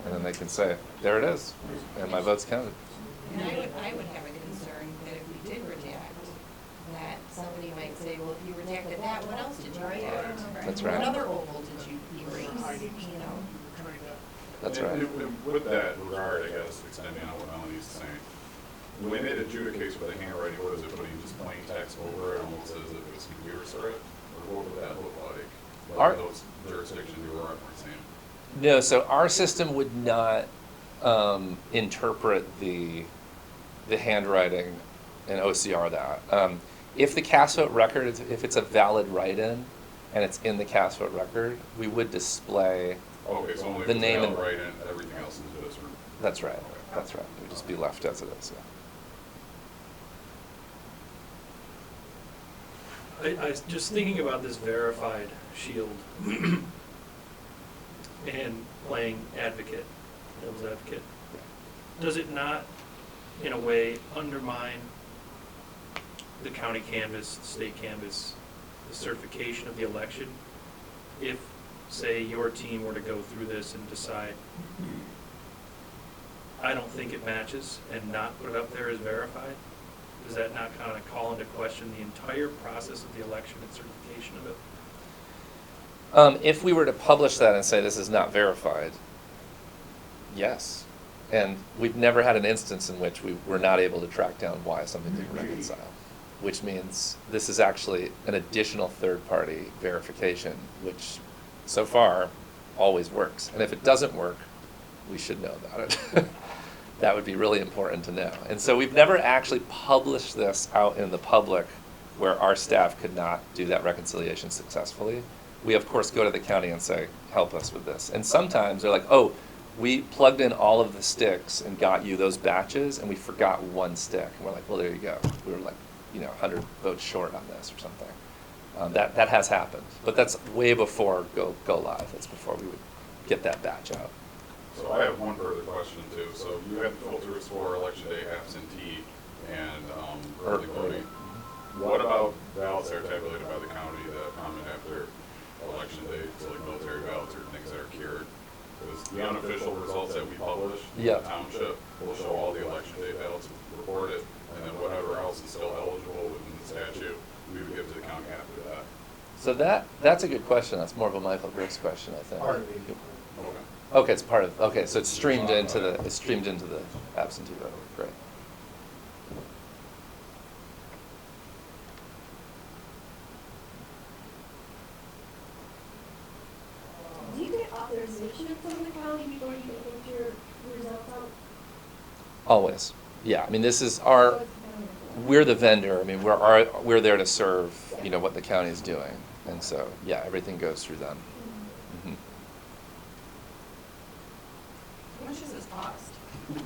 Speaker 3: and then they can say, there it is, and my vote's counted.
Speaker 7: And I would have a concern that if we did redact, that somebody might say, well, if you redacted that, what else did you redact?
Speaker 3: That's right.
Speaker 7: What other oval did you erase,
Speaker 3: That's
Speaker 6: And-
Speaker 3: right.
Speaker 6: and with that regard, I guess, extending on what Melanie's saying, when it adjudicates for the handwriting, what is it, putting just plain text over it, almost as if it's computer script? Or what would that look like?
Speaker 3: Our-
Speaker 6: Like those jurisdictions you were referencing?
Speaker 3: No, so our system would not interpret the handwriting and OCR that. If the cast vote record, if it's a valid write-in and it's in the cast vote record, we would display.
Speaker 6: Okay, so only
Speaker 3: The
Speaker 6: if it's
Speaker 3: name
Speaker 6: valid
Speaker 3: and-
Speaker 6: write-in, everything else is just.
Speaker 3: That's right. That's right. It would just be left as it is. Yeah.
Speaker 5: I was just thinking about this verified shield and playing advocate, devil's advocate. Does it not, in a way, undermine the county canvas, the state canvas, the certification of the election? If, say, your team were to go through this and decide, I don't think it matches, and not put it up there as verified, does that not kind of call into question the entire process of the election and certification of it?
Speaker 3: If we were to publish that and say this is not verified, yes. And we've never had an instance in which we were not able to track down why something didn't reconcile, which means this is actually an additional third-party verification, which so far always works. And if it doesn't work, we should know about it. That would be really important to know. And so we've never actually published this out in the public where our staff could not do that reconciliation successfully. We, of course, go to the county and say, help us with this. And sometimes they're like, oh, we plugged in all of the sticks and got you those batches, and we forgot one stick. And we're like, well, there you go. We were like, 100 votes short on this or something. That has happened. But that's way before go live. That's before we would get that batch out.
Speaker 6: So I have one further question too. So you have filters for election day absentee and early voting. What about ballots that are tabulated by the county that come in after election day, so like military ballots or things that are cured? Because the unofficial results that we publish in the township will show all the election day ballots reported, and then whatever else is still eligible within the statute, we would give to the county after that.
Speaker 3: So that's a good question. That's more of a Michael Griggs question, I think.
Speaker 6: Okay.
Speaker 3: Okay, it's part of. Okay, so it's streamed into the absentee vote. Great.
Speaker 2: Do you get authorization from the county before you can put your results out?
Speaker 3: Always. Yeah. I mean, this is
Speaker 2: So
Speaker 3: our.
Speaker 2: it's county.
Speaker 3: We're the vendor. I mean, we're there to serve. What the county is doing, and so yeah, everything goes through them. Mhm.
Speaker 7: How much does this cost?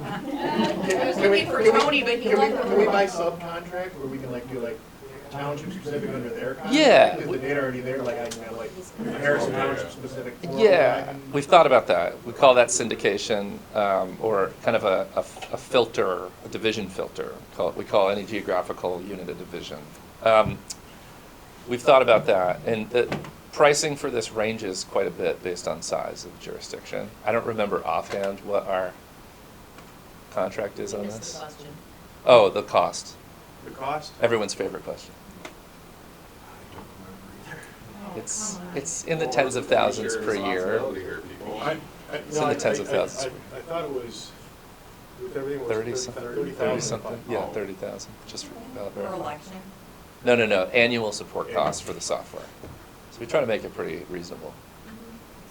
Speaker 7: I was looking for Tony, but he left.
Speaker 9: Can we buy subcontract where we can do township specific under their contract?
Speaker 3: Yeah.
Speaker 9: Is the data already there, I can have Harrison Township specific?
Speaker 3: Yeah, we've thought about that. We call that syndication, or kind of a filter, a division filter. We call any geographical unit a division. We've thought about that, and the pricing for this ranges quite a bit based on size of jurisdiction. I don't remember offhand what our contract is on
Speaker 7: Missed the
Speaker 3: this.
Speaker 7: question.
Speaker 3: Oh, the cost.
Speaker 9: The cost?
Speaker 3: Everyone's favorite question.
Speaker 9: I don't remember either.
Speaker 3: It's in the tens of thousands per year. It's in the tens of thousands.
Speaker 9: I thought it was, with everything was
Speaker 3: 30 something.
Speaker 9: 30,000.
Speaker 3: Something. Yeah, 30,000. Just for ballot
Speaker 7: For
Speaker 3: verification.
Speaker 7: election?
Speaker 3: No. Annual support costs for the software. So we try to make it pretty reasonable.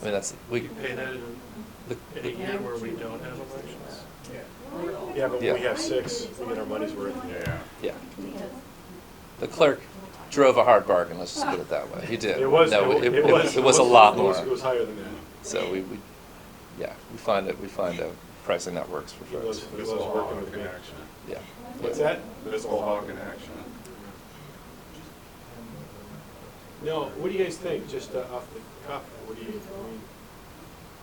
Speaker 3: I mean,
Speaker 5: We pay that in a year where we don't have elections?
Speaker 9: Yeah, but
Speaker 3: Yeah.
Speaker 9: when we have 6, we get our money's worth.
Speaker 3: Yeah. The clerk drove a hard bargain, let's just put it that way. He did.
Speaker 9: It was,
Speaker 3: No,
Speaker 9: it
Speaker 3: was a lot more.
Speaker 9: It was higher than that.
Speaker 3: So we find a pricing that works for
Speaker 9: It was,
Speaker 3: folks.
Speaker 9: it was working with me.
Speaker 6: action.
Speaker 3: Yeah.
Speaker 9: What's that?
Speaker 6: Fiscal hawk in action.
Speaker 1: No, what do you guys think, just off the cuff? What do you,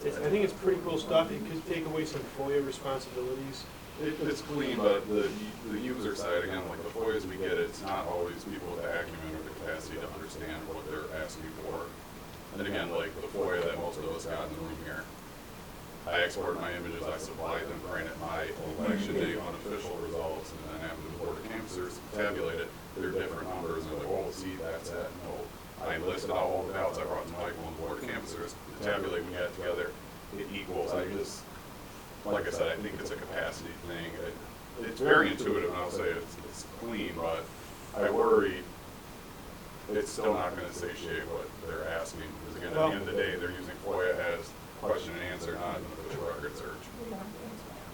Speaker 1: I think it's pretty cool stuff. It could take away some FOIA responsibilities.
Speaker 6: It's clean, but the user side, again, like the FOIAs we get, it's not always people with the acumen or the capacity to understand what they're asking for. And again, like the FOIA that most of us got in the room here, I export my images, I supply them, granted my election day unofficial results, and then after the board of canvassers tabulate it, they're different numbers, and they're like, oh, see, that's that. No, I listed out all the ballots I brought to Michael and the board of canvassers, the tabulate we had together, it equals. Like I said, I think it's a capacity thing. It's very intuitive, and I'll say it's clean, but I worry it's still not going to satiate what they're asking. Because again, at the end of the day, they're using FOIA as question and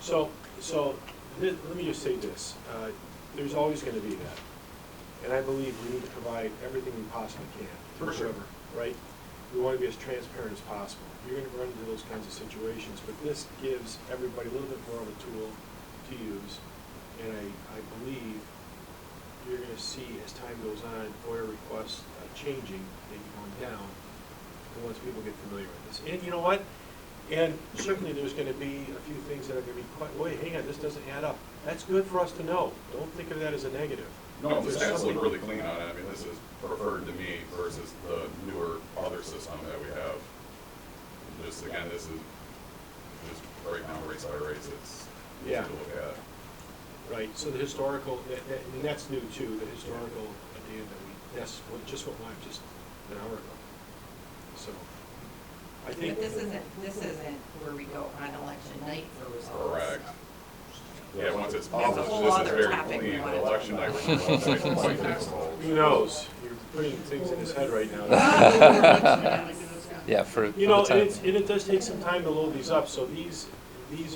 Speaker 1: So, let me just say this, there's always gonna be that. And I believe we need to provide everything we possibly can.
Speaker 6: For sure.
Speaker 1: Whoever, right? We wanna be as transparent as possible. You're gonna run into those kinds of situations, but this gives everybody a little bit more of a tool to use. And I believe you're gonna see as time goes on, FOIA requests changing, maybe going down, and once people get familiar with this. And you know what? And certainly there's gonna be a few things that are gonna be quite, wait, hang on, this doesn't add up. That's good for us to know. Don't think of that as a negative.
Speaker 6: No, the
Speaker 1: There's
Speaker 6: stats
Speaker 1: something-
Speaker 6: look really clean on it. I mean, this is preferred to me versus the newer other system that we have. Just, again, this is just right now, race by race, it's easy
Speaker 1: Yeah.
Speaker 6: to look at.
Speaker 1: Right, so the historical, I mean, that's new too, the historical data that that's just went live just an hour ago. So, I think.
Speaker 7: But this isn't where we go on election night for results.
Speaker 6: Correct. Yeah, once it's
Speaker 7: That's a
Speaker 6: published,
Speaker 7: whole
Speaker 6: this is
Speaker 7: other
Speaker 6: very
Speaker 7: topic we
Speaker 6: clean.
Speaker 7: wanna
Speaker 6: The
Speaker 7: talk
Speaker 6: election night,
Speaker 7: about.
Speaker 6: we're going to website quite difficult.
Speaker 1: Who knows? You're putting things in his head right now.
Speaker 3: Yeah, for
Speaker 1: You know,
Speaker 3: the
Speaker 1: and
Speaker 3: time.
Speaker 1: it does take some time to load these up, so these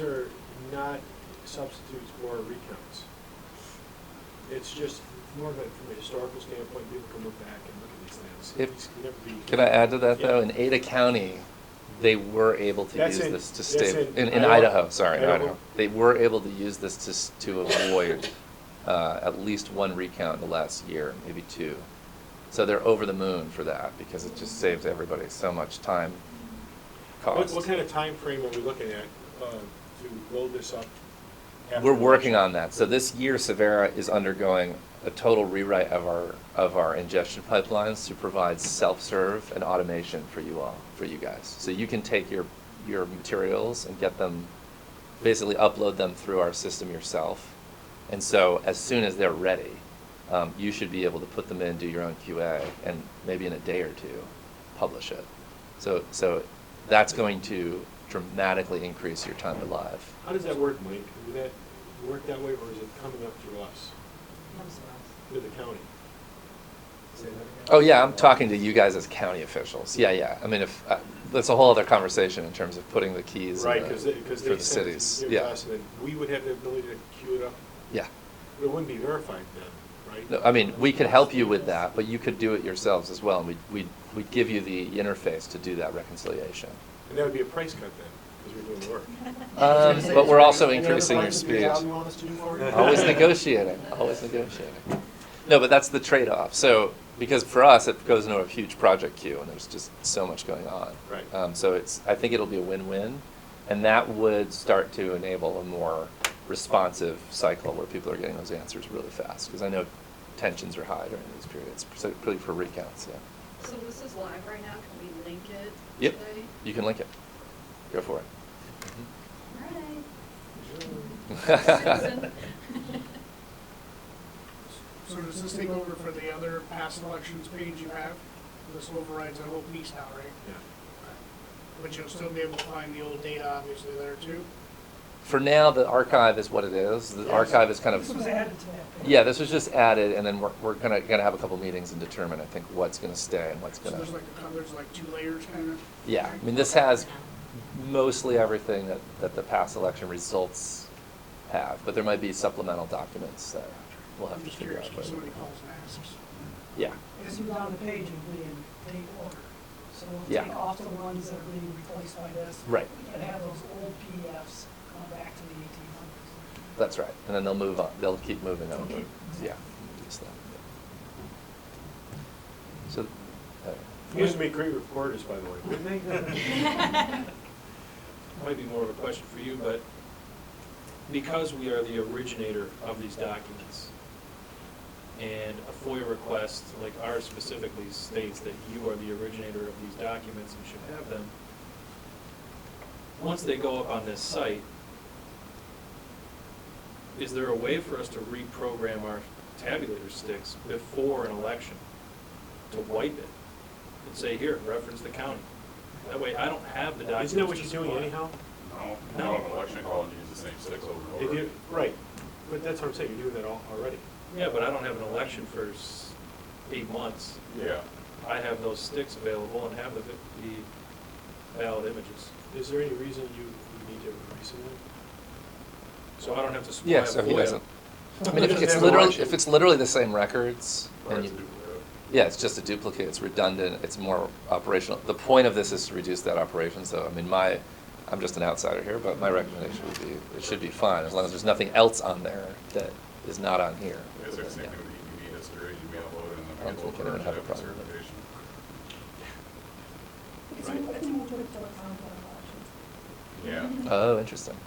Speaker 1: are not substitutes for recounts. It's just more of a, from a historical standpoint, people can look back and look at these things.
Speaker 3: If-
Speaker 1: These can never be-
Speaker 3: Can I add to that,
Speaker 1: Yeah.
Speaker 3: though? In Ada County, they were able to
Speaker 1: That's
Speaker 3: use
Speaker 1: in-
Speaker 3: this to
Speaker 1: that's
Speaker 3: stay,
Speaker 1: in
Speaker 3: in
Speaker 1: Idaho.
Speaker 3: Idaho, sorry,
Speaker 1: Idaho.
Speaker 3: Idaho. They were able to use this to avoid at least one recount in the last year, maybe two. So they're over the moon for that, because it just saves everybody so much time, cost.
Speaker 1: What kind of time frame are we looking at to load this up? after
Speaker 3: We're
Speaker 1: the
Speaker 3: working
Speaker 1: election?
Speaker 3: on that. So this year, Civera is undergoing a total rewrite of our ingestion pipelines to provide self-serve and automation for you all, for you guys. So you can take your materials and get them, basically upload them through our system yourself. And so as soon as they're ready, you should be able to put them in, do your own QA, and maybe in a day or two, publish it. So that's going to dramatically increase your time to live.
Speaker 1: How does that work, Mike? Would that work that way, or is it coming up through us, through the county? Say that again?
Speaker 3: Oh, yeah, I'm talking to you guys as county officials. Yeah. I mean, if, that's a whole other conversation in terms of putting the keys in
Speaker 1: Right,
Speaker 3: the-
Speaker 1: because
Speaker 3: for
Speaker 1: they
Speaker 3: the
Speaker 1: send it
Speaker 3: cities.
Speaker 1: to
Speaker 3: Yeah,
Speaker 1: us, and then we would have the ability to queue it up.
Speaker 3: yeah.
Speaker 1: But it wouldn't be verified then, right?
Speaker 3: No, I mean, we could help you with that, but you could do it yourselves as well. And we'd give you the interface to do that reconciliation.
Speaker 1: And that would be a price cut then, because we're doing the work.
Speaker 3: But we're also
Speaker 1: Any other
Speaker 3: increasing your
Speaker 1: prices
Speaker 3: speed.
Speaker 1: you want us to do for you?
Speaker 3: Always negotiating, always negotiating. No, but that's the trade-off. So, because for us, it goes into a huge project queue, and there's just so much going on.
Speaker 1: Right.
Speaker 3: So I think it'll be a win-win, and that would start to enable a more responsive cycle where people are getting those answers really fast. Because I know tensions are high during these periods, particularly for recounts, yeah.
Speaker 10: So this is live right now, can we link it
Speaker 3: Yep,
Speaker 10: today?
Speaker 3: you can link it. Go for it.
Speaker 10: Susan?
Speaker 11: So does this take over for the other past elections page you have? This overrides that whole piece now, right?
Speaker 1: Yeah.
Speaker 11: But you'll still be able to find the old data obviously there too?
Speaker 3: For now, the archive is what it is. The archive is kind of.
Speaker 11: This was added to that page.
Speaker 3: Yeah, this was just added, and then we're gonna have a couple meetings and determine, I think, what's gonna stay and what's
Speaker 11: So
Speaker 3: gonna.
Speaker 11: there's like two layers kind of?
Speaker 3: Yeah, I mean, this has mostly everything that the past election results have, but there might be supplemental documents that we'll have
Speaker 11: I'm
Speaker 3: to
Speaker 11: just
Speaker 3: figure
Speaker 11: curious,
Speaker 3: out.
Speaker 11: because somebody calls and asks.
Speaker 3: Yeah,
Speaker 12: As you go down the page, it'll be in date order. So we'll
Speaker 3: Yeah.
Speaker 12: take off the ones that are being replaced by this.
Speaker 3: Right.
Speaker 12: And have those old PDFs come back to the 1800s.
Speaker 3: that's right, and then they'll move on, they'll keep moving on.
Speaker 12: Okay.
Speaker 3: Yeah. just that. So,
Speaker 1: You guys make great reporters, by the way, wouldn't they?
Speaker 5: Might be more of a question for you, but because we are the originator of these documents, and a FOIA request like ours specifically states that you are the originator of these documents and should have them, once they go up on this site, is there a way for us to reprogram our tabulator sticks before an election to wipe it and say, here, reference the county? That way I don't have the documents.
Speaker 1: Isn't that what
Speaker 5: to
Speaker 1: you're doing
Speaker 5: supply.
Speaker 1: anyhow?
Speaker 6: No, you have an election call and you use the same sticks over and
Speaker 1: If
Speaker 6: over.
Speaker 1: you, right, but that's what I'm saying, you're doing that already.
Speaker 5: Yeah, but I don't have an election for 8 months.
Speaker 6: Yeah.
Speaker 5: I have those sticks available and have the ballot images.
Speaker 1: Is there any reason you need to resubmit?
Speaker 5: So I don't have to supply
Speaker 3: Yeah,
Speaker 5: a
Speaker 3: so he
Speaker 5: FOIA.
Speaker 3: doesn't. I mean,
Speaker 5: He doesn't
Speaker 3: if
Speaker 5: have an election.
Speaker 3: it's literally the same records,
Speaker 6: Or
Speaker 3: and
Speaker 6: it's a
Speaker 3: you,
Speaker 6: duplicate.
Speaker 3: yeah, it's just a duplicate, it's redundant, it's more operational. The point of this is to reduce that operation, so, I mean, I'm just an outsider here, but my recommendation would be, it should be fine, as long as there's nothing else on there that is not on here.
Speaker 6: I guess it's the same
Speaker 3: Yeah.
Speaker 6: thing with the EPD history, we upload it and
Speaker 3: I
Speaker 6: then
Speaker 3: don't
Speaker 6: we
Speaker 3: think
Speaker 6: get
Speaker 3: anyone
Speaker 6: to
Speaker 3: have a
Speaker 6: have
Speaker 3: problem with it.
Speaker 6: certification.
Speaker 2: It's more to it to account for elections.
Speaker 6: Yeah.
Speaker 3: Oh, interesting.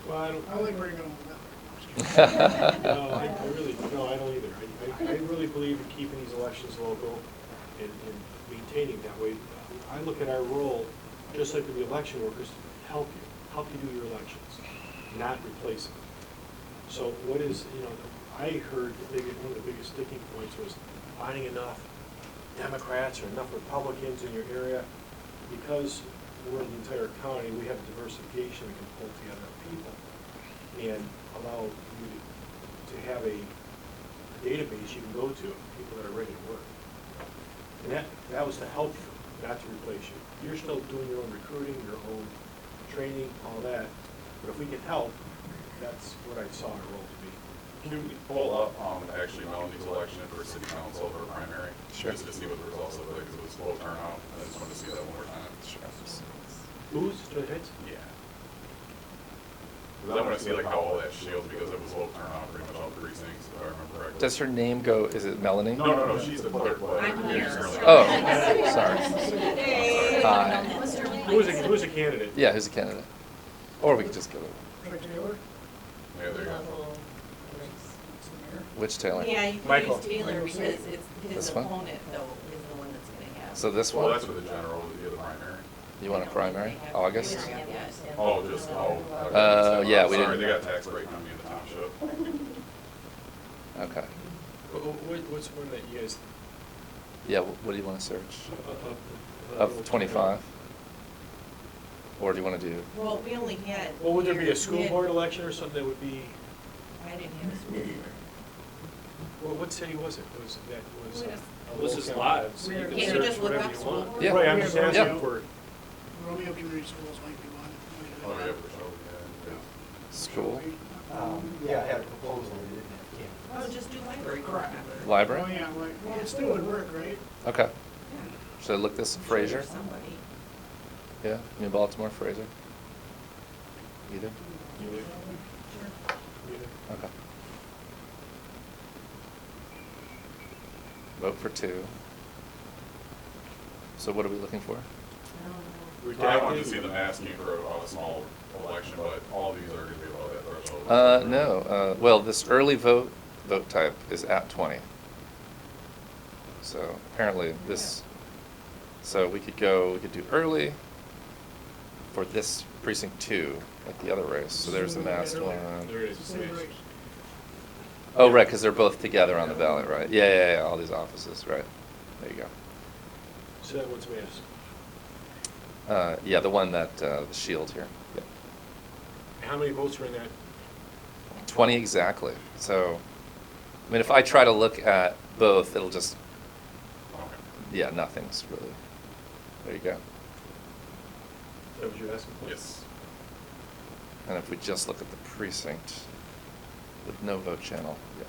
Speaker 1: Well, I don't,
Speaker 11: I like bringing them that.
Speaker 1: no, I really, no, I don't either. I really believe in keeping these elections local and maintaining that way. I look at our role, just like with the election workers, to help you do your elections, not replace them. So what is, I heard one of the biggest sticking points was finding enough Democrats or enough Republicans in your area. Because we're in the entire county, we have diversification, we can pull together people and allow you to have a database you can go to, of people that are ready to work. And that was to help you, not to replace you. You're still doing your own recruiting, your own training, all that. But if we can help, that's what I saw our role to be.
Speaker 6: Can we pull up, actually Melanie's election for city council for primary?
Speaker 3: Sure.
Speaker 6: Just to see what the results look like, because it was low turnout, I just wanted to see that one more time.
Speaker 3: Sure.
Speaker 1: Who's, Joe Hicks?
Speaker 6: Yeah. Because I want to see like how all that shields, because it was low turnout pretty much all precincts, if I remember correctly.
Speaker 3: Does her name go, is it Melanie?
Speaker 6: No, she's the clerk. but
Speaker 7: I'm
Speaker 6: you're
Speaker 7: here.
Speaker 6: just currently-
Speaker 3: Oh, sorry. Hi.
Speaker 1: Who's a candidate?
Speaker 3: Yeah, who's a candidate? Or we could just go,
Speaker 11: Troy Taylor,
Speaker 6: Yeah, there you go.
Speaker 3: which Taylor?
Speaker 7: Yeah, you can
Speaker 1: Michael.
Speaker 7: use Taylor because it's
Speaker 3: This
Speaker 7: his
Speaker 3: one?
Speaker 7: opponent though is the one that's gonna have.
Speaker 3: So this
Speaker 6: Well,
Speaker 3: one?
Speaker 6: that's for the general, the other primary.
Speaker 3: You want a primary? August?
Speaker 6: Oh, just, oh.
Speaker 3: Yeah, we
Speaker 6: Sorry,
Speaker 3: didn't-
Speaker 6: they got tax break on me in the township.
Speaker 3: Okay.
Speaker 1: What's one that you guys?
Speaker 3: Yeah, what do you want to search?
Speaker 1: uh,
Speaker 3: Of 25? Or do you want to do,
Speaker 7: Well, we only had.
Speaker 1: Well, would there be
Speaker 7: we
Speaker 1: a school
Speaker 7: had-
Speaker 1: board election or something that would be,
Speaker 7: I didn't have a school board.
Speaker 1: what city was it? Was that, was?
Speaker 2: Wait a-
Speaker 1: a
Speaker 5: This is
Speaker 1: local
Speaker 5: live,
Speaker 1: county?
Speaker 5: so you
Speaker 7: Can
Speaker 5: can
Speaker 7: you
Speaker 5: search
Speaker 7: just look
Speaker 5: whatever
Speaker 7: up
Speaker 5: you
Speaker 7: school
Speaker 5: want.
Speaker 7: board?
Speaker 3: Yeah.
Speaker 1: Right, I'm just
Speaker 11: Yeah,
Speaker 1: asking
Speaker 3: Romeo.
Speaker 1: for,
Speaker 11: Romeo Community Schools might be one.
Speaker 6: Oh, yeah, for sure, yeah.
Speaker 3: school?
Speaker 9: Yeah, I had a proposal, we didn't have candidates.
Speaker 7: Oh, just do library. Correct.
Speaker 11: Oh,
Speaker 3: Library?
Speaker 11: yeah, right, well, it still would work, right?
Speaker 3: Okay. Should I look this, Fraser?
Speaker 7: Somebody.
Speaker 3: Yeah, New Baltimore, Fraser? Either? Okay. Vote for 2. So what are we looking for?
Speaker 7: I don't know.
Speaker 6: I wanted to see them asking for a small election, but all these are gonna be below that threshold.
Speaker 3: No, well, this early vote type is at 20. So apparently this, so we could do early for this precinct 2, like the other race. So there's the masked one.
Speaker 1: there it
Speaker 11: It's
Speaker 1: is.
Speaker 11: the same race.
Speaker 3: Oh, right, because they're both together on the ballot, right? Yeah, all these offices, right. There you go.
Speaker 1: So that one's masked.
Speaker 3: Yeah, the one that, the shield here. Yep.
Speaker 1: How many votes are in that?
Speaker 3: 20 exactly. So, I mean, if I try to look at both, it'll just,
Speaker 6: Okay.
Speaker 3: yeah, nothing's really. There you go.
Speaker 1: Is that what you're asking for?
Speaker 6: Yes.
Speaker 3: And if we just look at the precinct with no vote channel, yeah.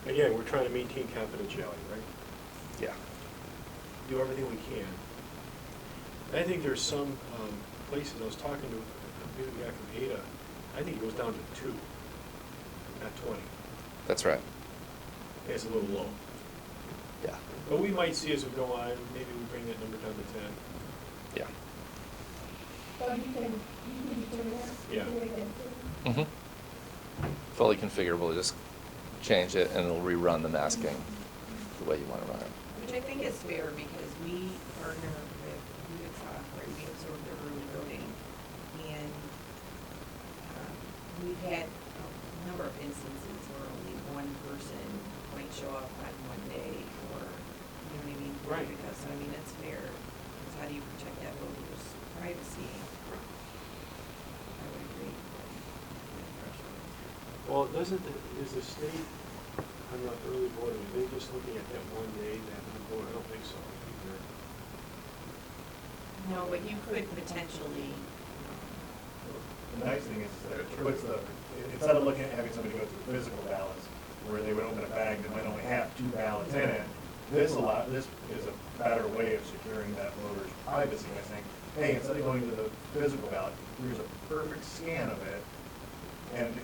Speaker 1: Again, we're trying to maintain confidentiality, right?
Speaker 3: Yeah.
Speaker 1: Do everything we can. And I think there's some places, I was talking to maybe the guy from Ada, I think it goes down to 2, not 20.
Speaker 3: That's right.
Speaker 1: It's a little low.
Speaker 3: Yeah.
Speaker 1: But we might see as we go on, maybe we bring that number down to 10.
Speaker 3: Yeah.
Speaker 2: But you can determine that.
Speaker 1: Yeah.
Speaker 2: You can make that decision.
Speaker 3: Fully configurable, just change it and it'll rerun the masking the way you want to run it.
Speaker 7: Which I think is fair because we partner with Utah, where we absorb their early voting. And we've had a number of instances where only one person might show up on one day or, you know what I mean?
Speaker 1: Right.
Speaker 7: Because, I mean, it's fair. Because how do you protect that voter's privacy? I would agree.
Speaker 1: Well, is the state on the early voting, are they just looking at that one day, that one vote? I don't think so. I think they're
Speaker 7: No, but you could potentially,
Speaker 9: The nice thing is that it puts instead of looking at having somebody go through physical ballots, where they would open a bag that might only have 2 ballots in it, this is a better way of securing that voter's privacy by saying, hey, instead of going to the physical ballot, here's a perfect scan of it, and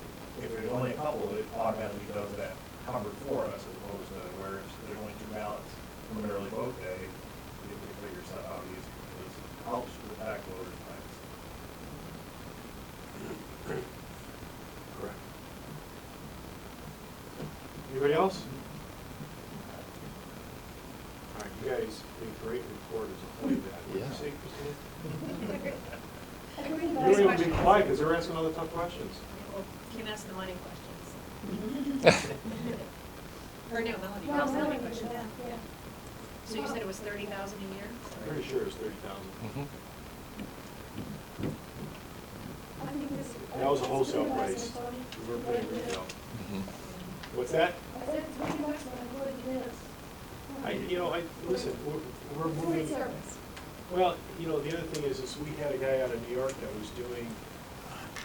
Speaker 9: if there's only a couple, it automatically does that cover for us, as opposed to where there's only 2 ballots from an early vote day, you figure stuff out easy. It helps protect voters' privacy.
Speaker 1: Correct. Anybody else? All right, you guys been great reporters. I'll tell you that. What did you say, Christine? You don't even be quiet because they're asking all the tough questions.
Speaker 8: Well, you can ask the money questions.
Speaker 7: or no, Melanie.
Speaker 2: Well,
Speaker 8: Melanie
Speaker 2: Melanie
Speaker 8: question,
Speaker 2: did that, yeah.
Speaker 8: So you said it was 30,000 a year?
Speaker 1: Pretty sure it's 30,000.
Speaker 3: Mhm.
Speaker 2: I think this.
Speaker 1: That was a wholesale
Speaker 2: $20
Speaker 1: price.
Speaker 2: and $20.
Speaker 1: We weren't paying retail.
Speaker 3: Mhm.
Speaker 1: What's that?
Speaker 2: I said $20 when I quoted this.
Speaker 1: Listen, we're
Speaker 2: Free
Speaker 1: moving.
Speaker 2: service.
Speaker 1: Well, the other thing is we had a guy out of New York that was doing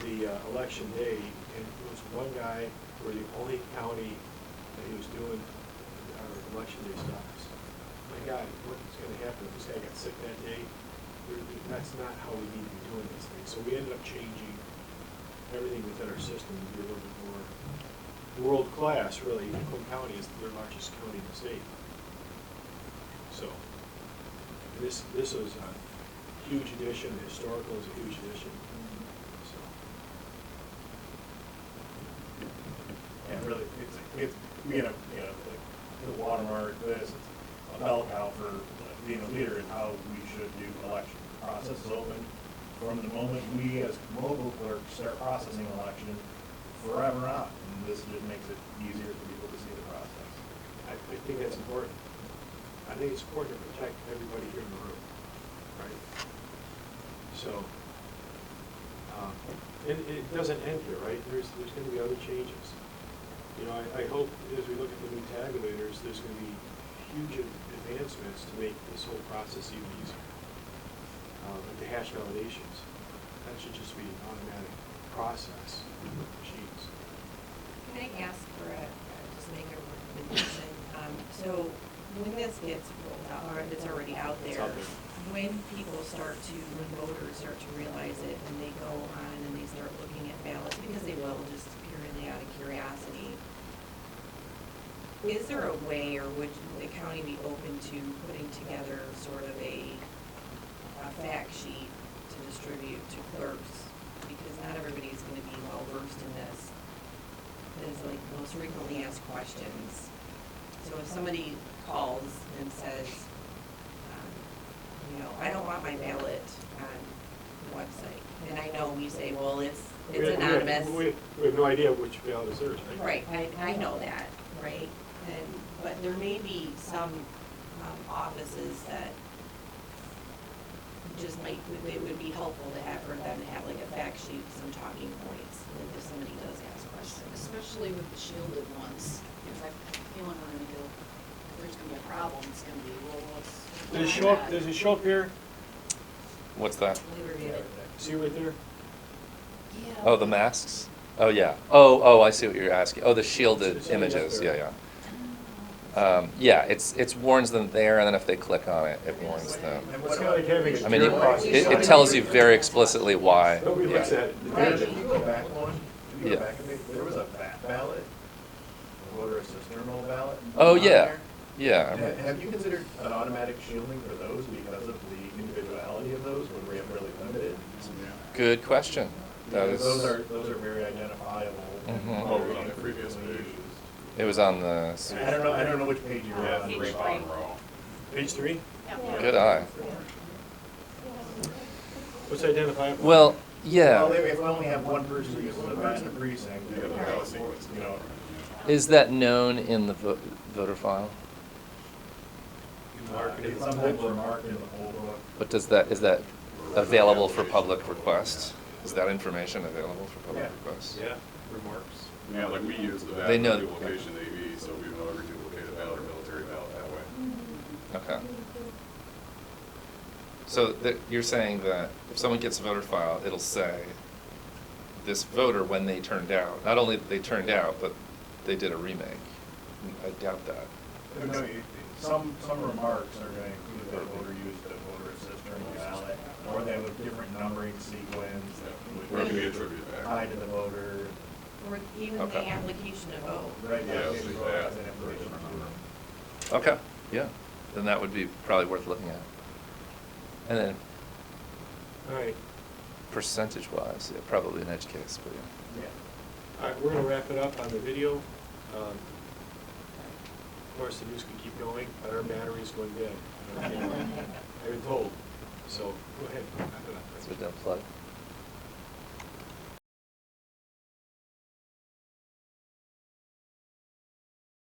Speaker 1: the election day, and there was one guy, we're the only county that he was doing our election day stuff. My God, what's gonna happen if this guy got sick that day? That's not how we need to be doing these things. So we ended up changing everything within our system to be a little bit more world-class, really. Macomb County is the largest county in the state. So, this was a huge addition. Historical is a huge addition. So,
Speaker 9: And really, it's being the watermark, it's a bell cow for being a leader in how we should do election. The process is open from the moment we as mobile clerks start processing election forever on. And this just makes it easier for people to see the process.
Speaker 1: I think that's important. I think it's important to protect everybody here in the room, right? So, and it doesn't end here, right? There's going to be other changes. I hope as we look at the new tabulators, there's going to be huge advancements to make this whole process even easier. Like the hash validations, that should just be an automatic process with machines.
Speaker 7: Can I ask for just make a recommendation? So when this gets rolled out, or it's already out
Speaker 1: It's
Speaker 7: there,
Speaker 1: out there.
Speaker 7: when when voters start to realize it and they go on and they start looking at ballots, because they will just purely out of curiosity, is there a way, or would the county be open to putting together sort of a fact sheet to distribute to clerks? Because not everybody's gonna be well versed in this. There's like most frequently asked questions. So if somebody calls and says, I don't want my ballot on the website, and I know we say, well, it's anonymous.
Speaker 1: We have no idea which ballot is theirs, right?
Speaker 7: Right, I know that, right? But there may be some offices that just it would be helpful to have for them to have like a fact sheet, some talking points, if somebody does ask questions.
Speaker 10: Especially with the shielded ones, because I feel like we're gonna go, if there's gonna be a problem, it's gonna be, well, what's.
Speaker 1: Does it show up here?
Speaker 3: What's that?
Speaker 1: See right there?
Speaker 3: Oh, the masks? Oh, yeah. Oh, I see what you're asking. Oh, the shielded
Speaker 1: It's only up
Speaker 3: images,
Speaker 1: there.
Speaker 3: yeah. Yeah, it warns them there, and then if they click on it, it warns them.
Speaker 1: It's kind of like having a
Speaker 3: I mean,
Speaker 1: jury process.
Speaker 3: it tells you very explicitly why.
Speaker 1: Nobody looks
Speaker 3: Yeah.
Speaker 1: at it.
Speaker 9: If you go back one,
Speaker 3: Yeah.
Speaker 9: there was a VAT ballot, a voter assist terminal ballot.
Speaker 3: Oh,
Speaker 9: on
Speaker 3: yeah,
Speaker 9: there.
Speaker 3: yeah.
Speaker 9: Have you considered an automatic shielding for those because of the individuality of those when we have really limited?
Speaker 3: Good question. That
Speaker 9: Because
Speaker 3: is,
Speaker 9: those are very identifiable. and
Speaker 3: Mhm.
Speaker 6: Oh,
Speaker 9: very
Speaker 6: on the previous
Speaker 9: frequently
Speaker 6: page.
Speaker 9: used.
Speaker 3: it was on the,
Speaker 9: I don't know which page you're
Speaker 6: Yeah,
Speaker 9: on.
Speaker 6: the
Speaker 8: Page
Speaker 6: very bottom
Speaker 8: three.
Speaker 6: row.
Speaker 1: Page 3?
Speaker 3: good eye.
Speaker 1: What's identifiable?
Speaker 3: Well, yeah.
Speaker 9: Well, if we only have one person because of the vast precinct,
Speaker 6: Yeah, the ballot sequence.
Speaker 3: Is that known in the voter file?
Speaker 9: Sometimes we're marked in the whole book.
Speaker 3: But is that available for public request? Is that information available for public
Speaker 9: Yeah.
Speaker 3: request?
Speaker 1: Yeah, remarks.
Speaker 6: Yeah, like we use the
Speaker 3: They
Speaker 6: VAT
Speaker 3: know-
Speaker 6: duplication AV, so we would never duplicate a ballot or military ballot that way.
Speaker 3: Okay. So you're saying that if someone gets a voter file, it'll say, this voter, when they turned out, not only that they turned out, but they did a remake. I doubt that.
Speaker 9: No, some remarks are going to include that voter used the voter assist during the ballot, or they have a different numbering sequence that
Speaker 6: Where
Speaker 9: would
Speaker 6: can we attribute that?
Speaker 9: tied to the voter.
Speaker 7: Or even
Speaker 3: Okay.
Speaker 7: the application to vote.
Speaker 9: Right,
Speaker 6: Yeah,
Speaker 9: yeah,
Speaker 6: let's
Speaker 9: it's
Speaker 6: leave
Speaker 9: wrote
Speaker 6: that.
Speaker 9: as an information.
Speaker 3: Okay, yeah, then that would be probably worth looking at. And then
Speaker 1: All right,
Speaker 3: percentage-wise, yeah, probably an edge case, but yeah.
Speaker 9: Yeah.
Speaker 1: all right, we're gonna wrap it up on the video. Of course, the news can keep going, but our battery's going dead. I've been told, so go ahead, wrap it up.
Speaker 3: That's a dumb plug.